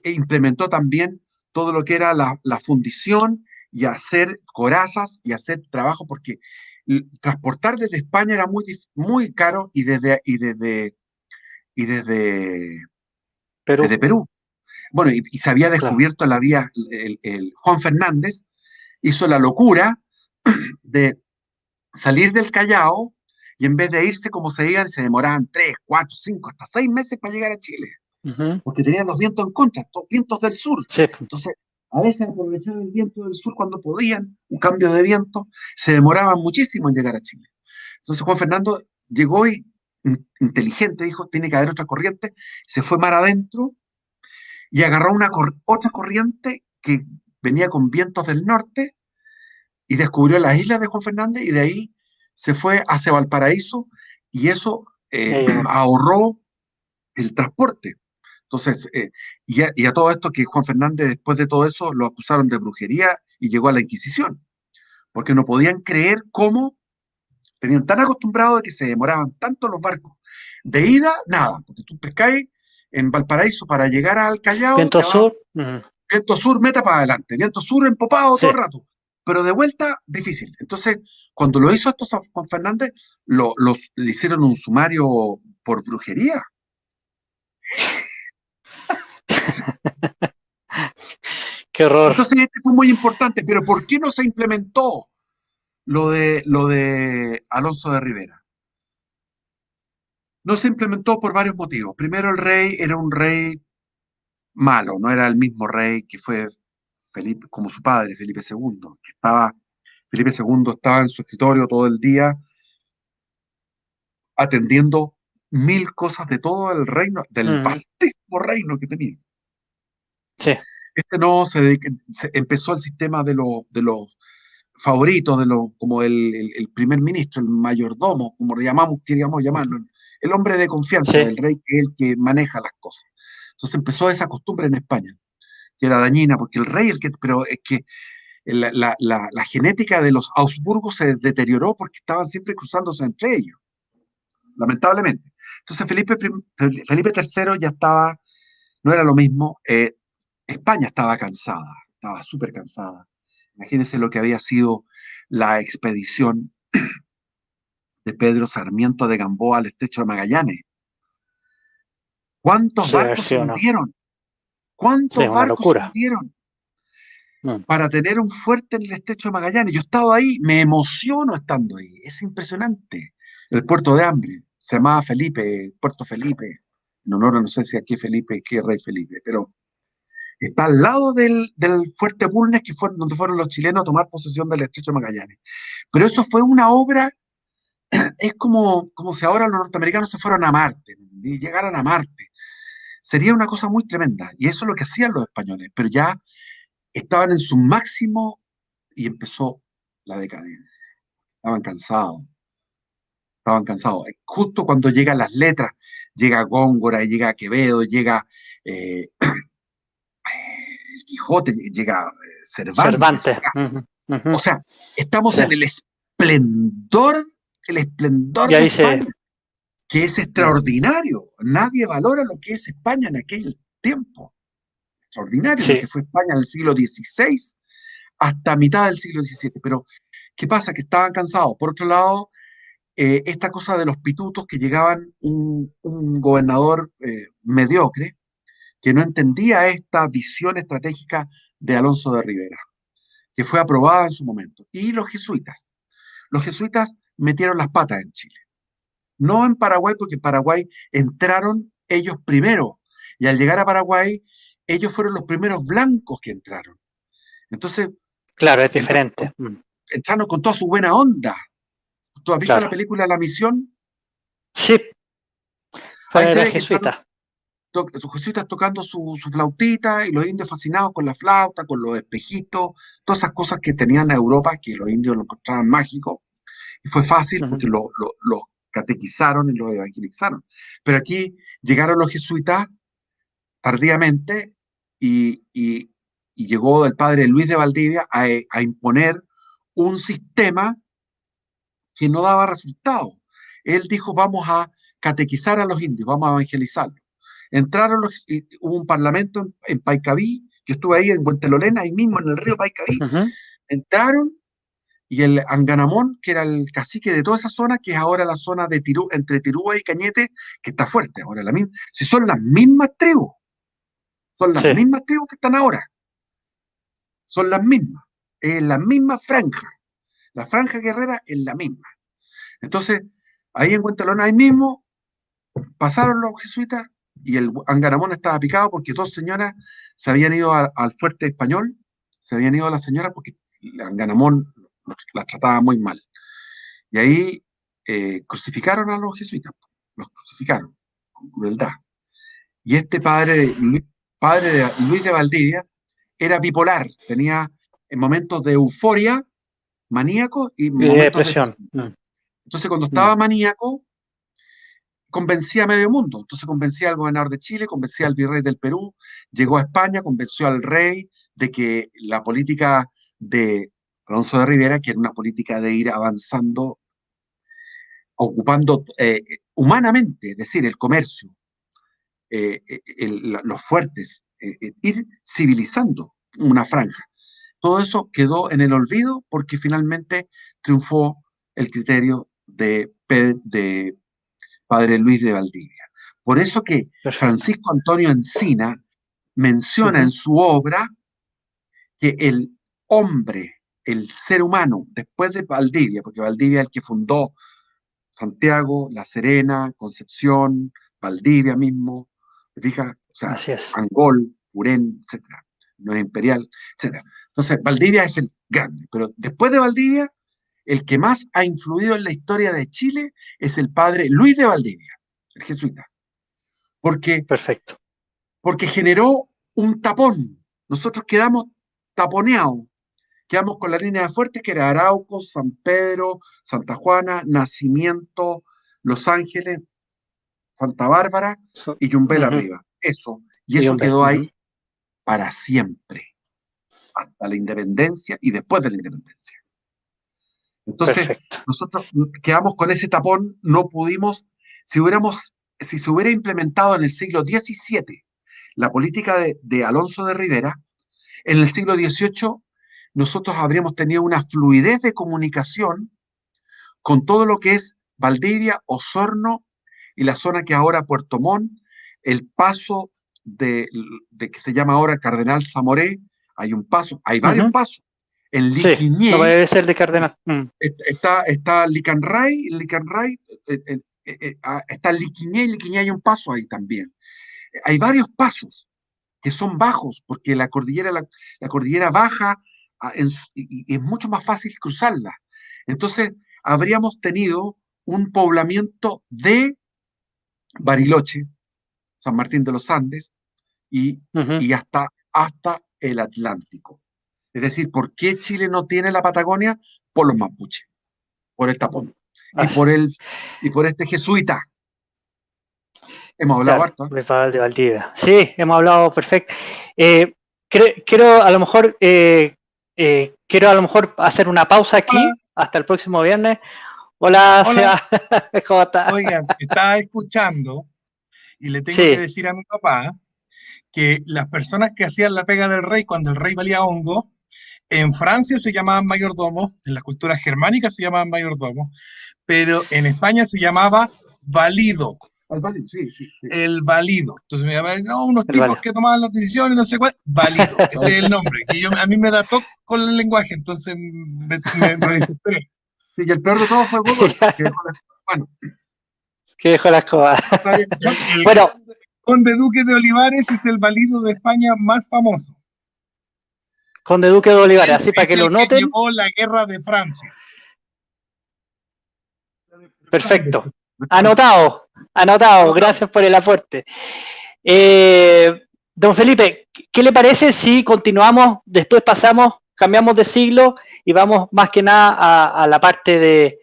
e implementó también todo lo que era la fundición y hacer corazas y hacer trabajo, porque transportar desde España era muy caro y Perú, desde Perú. Bueno, y se había claro. descubierto la vía, Juan Fernández hizo la locura de salir del Callao y en vez de irse como se iban, se demoraban 3, 4, 5, hasta 6 meses para llegar a Chile, Ujú. porque tenían los vientos en contra, los vientos del sur. Sí, Entonces, a veces aprovechaban el viento del sur cuando podían, un cambio de viento, se demoraban muchísimo en llegar a Chile. Entonces Juan Fernando llegó y inteligente dijo, tiene que haber otra corriente, se fue mar adentro y agarró otra corriente que venía con vientos del norte y descubrió las islas de Juan Fernández y de ahí se fue hacia Valparaíso y eso y ahí llegó. ahorró el transporte. Entonces, y a todo esto que Juan Fernández, después de todo eso, lo acusaron de brujería y llegó a la Inquisición, porque no podían creer cómo tenían tan acostumbrados de que se demoraban tanto los barcos. De ida, nada, porque tú pescáis en Valparaíso para llegar al Callao, Viento te va sur, viento sur, meta para adelante, viento sur empopado todo sí. el rato, pero de vuelta, difícil. Entonces, cuando lo hizo esto Juan Fernández, le hicieron un sumario por brujería. Qué horror. Entonces, este fue muy importante, pero ¿por qué no se implementó lo de Alonso de Rivera? No se implementó por varios motivos. Primero, el rey era un rey malo, no era el mismo rey que fue Felipe, como su padre, Felipe II, Felipe II estaba en su escritorio todo el día atendiendo mil cosas de todo el reino, del Ujú. vastísimo reino que tenía. Sí, Este no se empezó el sistema de los favoritos, como el primer ministro, el mayordomo, como le llamamos, queríamos llamarlo, el hombre de confianza sí, del rey, que es el que maneja las cosas. Entonces empezó esa costumbre en España, que era dañina, porque el rey, pero es que la genética de los Habsburgos se deterioró porque estaban siempre cruzándose entre ellos, lamentablemente. Entonces Felipe III ya estaba, no era lo mismo, España estaba súper cansada. Imagínense lo que había sido la expedición de Pedro Sarmiento de Gamboa al estrecho de Magallanes. ¿Cuántos sí, barcos se sí o no. hundieron? Sí, ¿Cuántos una barcos se locura. hundieron Mm. para tener un fuerte en el estrecho de Magallanes? Yo he estado ahí, me emociono estando ahí, es impresionante. El puerto de Hambre, se llamaba Felipe, Puerto Felipe, en honor a no sé si a qué Felipe, qué rey Felipe, pero está al lado del fuerte Bulnes, donde fueron los chilenos a tomar posesión del estrecho de Magallanes. Pero eso fue una obra, es como si ahora los norteamericanos se fueran a Marte y llegaran a Marte. Sería una cosa muy tremenda. Y eso es lo que hacían los españoles, pero ya estaban en su máximo y empezó la decadencia. Estaban cansados, estaban cansados. Justo cuando llegan las letras, llega Góngora, llega Quevedo, llega el Quijote, llega Cervantes. Cervantes. Ujú, O ujú. sea, estamos Sí. en el esplendor Y de ahí se. España, que es Mm. extraordinario. Nadie valora lo que es España en aquel tiempo. Extraordinario lo que Sí, fue España en el siglo XVI hasta mitad del siglo XVII. Pero, ¿qué pasa? Que estaban cansados. Por otro lado, esta cosa de los pitutos que llegaban un gobernador mediocre que no entendía esta visión estratégica de Alonso de Rivera, que fue aprobada en su momento. Y los jesuitas. Los jesuitas metieron las patas en Chile. No en Paraguay, porque en Paraguay entraron ellos primero. Y al llegar a Paraguay, ellos fueron los primeros blancos que entraron. Entonces, claro, es entraron diferente. con, entraron con toda su buena onda. ¿Tú has visto la Claro. película La Misión? Sí, Ahí fue se la ve que entraron jesuita. sus jesuitas tocando su flautita y los indios fascinados con la flauta, con los espejitos, todas esas cosas que tenían en Europa, que los indios lo encontraban mágico. Y fue fácil Ujú. porque los catequizaron y los evangelizaron. Pero aquí llegaron los jesuitas tardíamente y llegó el padre Luis de Valdivia a imponer un sistema que no daba resultado. Él dijo, vamos a catequizar a los indios, vamos a evangelizarlos. Entraron y hubo un parlamento en Paicaví, yo estuve ahí en Huentelolena, ahí mismo en el río Paicaví, entraron y el Anganamón, que era el cacique de toda esa zona, que es ahora la zona de entre Tirúa y Cañete, que está fuerte ahora, si son las mismas tribus, son las mismas tribus que están ahora, son las mismas, es la misma franja, la franja guerrera es la misma. Entonces, ahí en Huentelolena, ahí mismo, pasaron los jesuitas y el Anganamón estaba picado porque dos señoras se habían ido al fuerte español, se habían ido a las señoras porque el Anganamón las trataba muy mal. Y ahí crucificaron a los jesuitas, los crucificaron con crueldad. Y este padre de Luis de Valdivia era bipolar, tenía momentos de euforia, maníaco y momentos depresión. Entonces, cuando estaba maníaco, convencía a medio mundo. Entonces convencía al gobernador de Chile, convencía al virrey del Perú, llegó a España, convenció al rey de que la política de Alonso de Rivera, que era una política de ir avanzando, ocupando humanamente, es decir, el comercio, los fuertes, ir civilizando una franja. Todo eso quedó en el olvido porque finalmente triunfó el criterio de Padre Luis de Valdivia. Por eso que Francisco Antonio Encina menciona en su obra que el hombre, el ser humano, después de Valdivia, porque Valdivia es el que fundó Santiago, La Serena, Concepción, Valdivia mismo, ¿te fijas? O sea, Angol, Urén, etc. Nueva Imperial, etc. Entonces, Valdivia es el grande, pero después de Valdivia, el que más ha influido en la historia de Chile es el padre Luis de Valdivia, el jesuita. Porque generó un tapón. Nosotros quedamos taponeados. Quedamos con la línea de fuertes que era Arauco, San Pedro, Santa Juana, Nacimiento, Los Ángeles, Santa Bárbara y Yumbel arriba. Eso. Y eso quedó ahí para siempre. Hasta la independencia y después de la independencia. Entonces, nosotros quedamos con ese tapón, no pudimos, si se hubiera implementado en el siglo XVII la política de Alonso de Rivera, en el siglo XVIII nosotros habríamos tenido una fluidez de comunicación con todo lo que es Valdivia, Osorno y la zona que ahora Puerto Montt, el paso de que se llama ahora Cardenal Zamoré, hay un paso, hay varios pasos. En Liquiñé, no puede ser de Cardenal. Está Licanray, está Liquiñé, y Liquiñé hay un paso ahí también. Hay varios pasos que son bajos, porque la cordillera baja y es mucho más fácil cruzarla. Entonces, habríamos tenido un poblamiento de Bariloche, San Martín de los Andes, y hasta el Atlántico. Es decir, ¿por qué Chile no tiene la Patagonia? Por los mapuches, por el tapón, y por este jesuita. Hemos hablado harto. De Valdivia. Sí, hemos hablado perfecto. Quiero a lo mejor hacer una pausa aquí. Hola. Hasta el próximo viernes. Hola. ¿Cómo estás? Oigan, estaba escuchando y le tengo que decir a mi papá que las personas que hacían la pega del rey cuando el rey valía hongo, en Francia se llamaban mayordomos, en las culturas germánicas se llamaban mayordomos, pero en España se llamaba valido. El valido, sí. El valido. Entonces me llamaban, unos tipos que tomaban las decisiones, no sé cuál. Valido, ese es el nombre. Que a mí me da toque con el lenguaje, entonces me desesperé. Sí, y el peor de todo fue Google, que dejó la escoba. Bueno. Conde Duque de Olivares es el valido de España más famoso. Conde Duque de Olivares, así para que lo noten. Que llevó la guerra de Francia. Perfecto. Anotado. Gracias por el aporte. Don Felipe, ¿qué le parece si continuamos, después cambiamos de siglo y vamos más que nada a la parte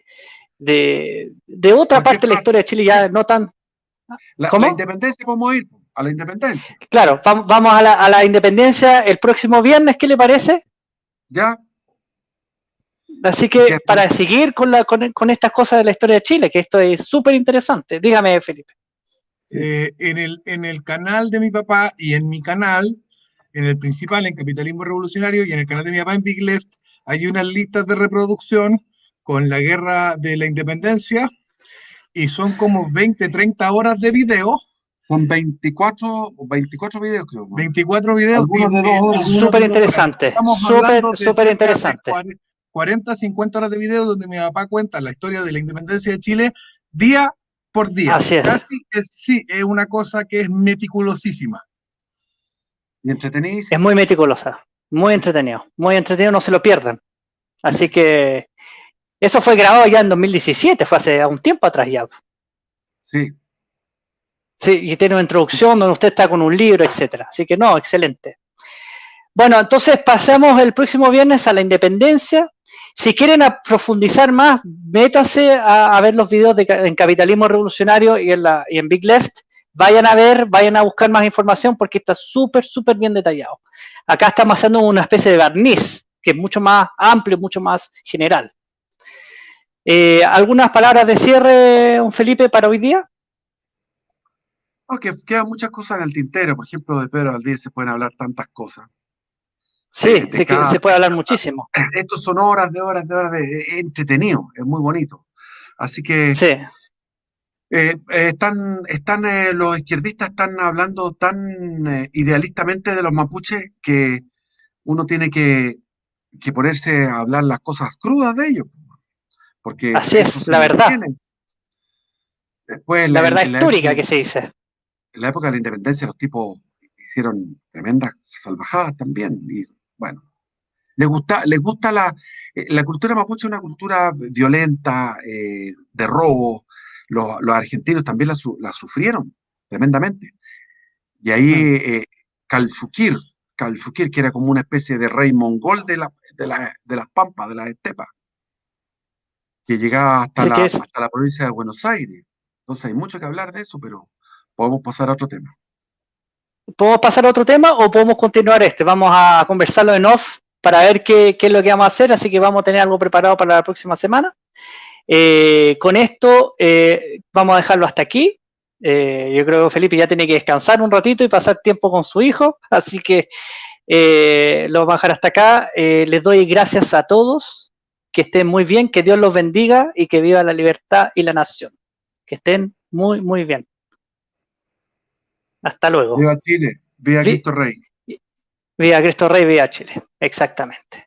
de otra parte de la historia de Chile, ya no tan... La independencia, podemos ir a la independencia. Claro, vamos a la independencia el próximo viernes, ¿qué le parece? Ya. Así que para seguir con estas cosas de la historia de Chile, que esto es súper interesante. Dígame, Felipe. En el canal de mi papá y en mi canal, en el principal, en Capitalismo Revolucionario, y en el canal de mi papá, en Big Left, hay unas listas de reproducción con la Guerra de la Independencia, y son como 20, 30 horas de video. Son 24 videos, creo. 24 videos. Algunos de 2 horas. Súper interesante. Súper interesante. 40, 50 horas de video donde mi papá cuenta la historia de la independencia de Chile día por día. Así es. Casi que sí, es una cosa que es meticulosísima. Y entretenidísimo. Es muy meticulosa, muy entretenido, no se lo pierdan. Así que eso fue grabado ya en 2017, fue hace un tiempo atrás ya. Sí. Sí, y tiene una introducción donde usted está con un libro, etcétera. Así que no, excelente. Bueno, entonces pasamos el próximo viernes a la independencia. Si quieren profundizar más, métanse a ver los videos en Capitalismo Revolucionario y en Big Left. Vayan a buscar más información porque está súper bien detallado. Acá estamos haciendo una especie de barniz, que es mucho más amplio, mucho más general. ¿Algunas palabras de cierre, don Felipe, para hoy día? Aunque quedan muchas cosas en el tintero. Por ejemplo, de Pedro Valdivia se pueden hablar tantas cosas. Sí, que se puede hablar muchísimo. Estos son horas de entretenido, es muy bonito. Así que sí. Los izquierdistas están hablando tan idealistamente de los mapuches que uno tiene que ponerse a hablar las cosas crudas de ellos. Porque así es, la verdad. Después, la verdad histórica que se dice. En la época de la independencia los tipos hicieron tremendas salvajadas también. Y bueno, les gusta la cultura mapuche, es una cultura violenta, de robo. Los argentinos también la sufrieron tremendamente. Y ahí Calfuquir, que era como una especie de rey mongol de las pampas, de las estepas, que llegaba hasta la provincia de Buenos Aires. Entonces hay mucho que hablar de eso, pero podemos pasar a otro tema. ¿Podemos pasar a otro tema o podemos continuar este? Vamos a conversarlo en off para ver qué es lo que vamos a hacer, así que vamos a tener algo preparado para la próxima semana. Con esto vamos a dejarlo hasta aquí. Yo creo que Felipe ya tiene que descansar un ratito y pasar tiempo con su hijo, así que lo vamos a dejar hasta acá. Les doy gracias a todos, que estén muy bien, que Dios los bendiga y que viva la libertad y la nación. Que estén muy bien. Hasta luego. Viva Chile, viva Cristo Rey. Viva Cristo Rey, viva Chile. Exactamente.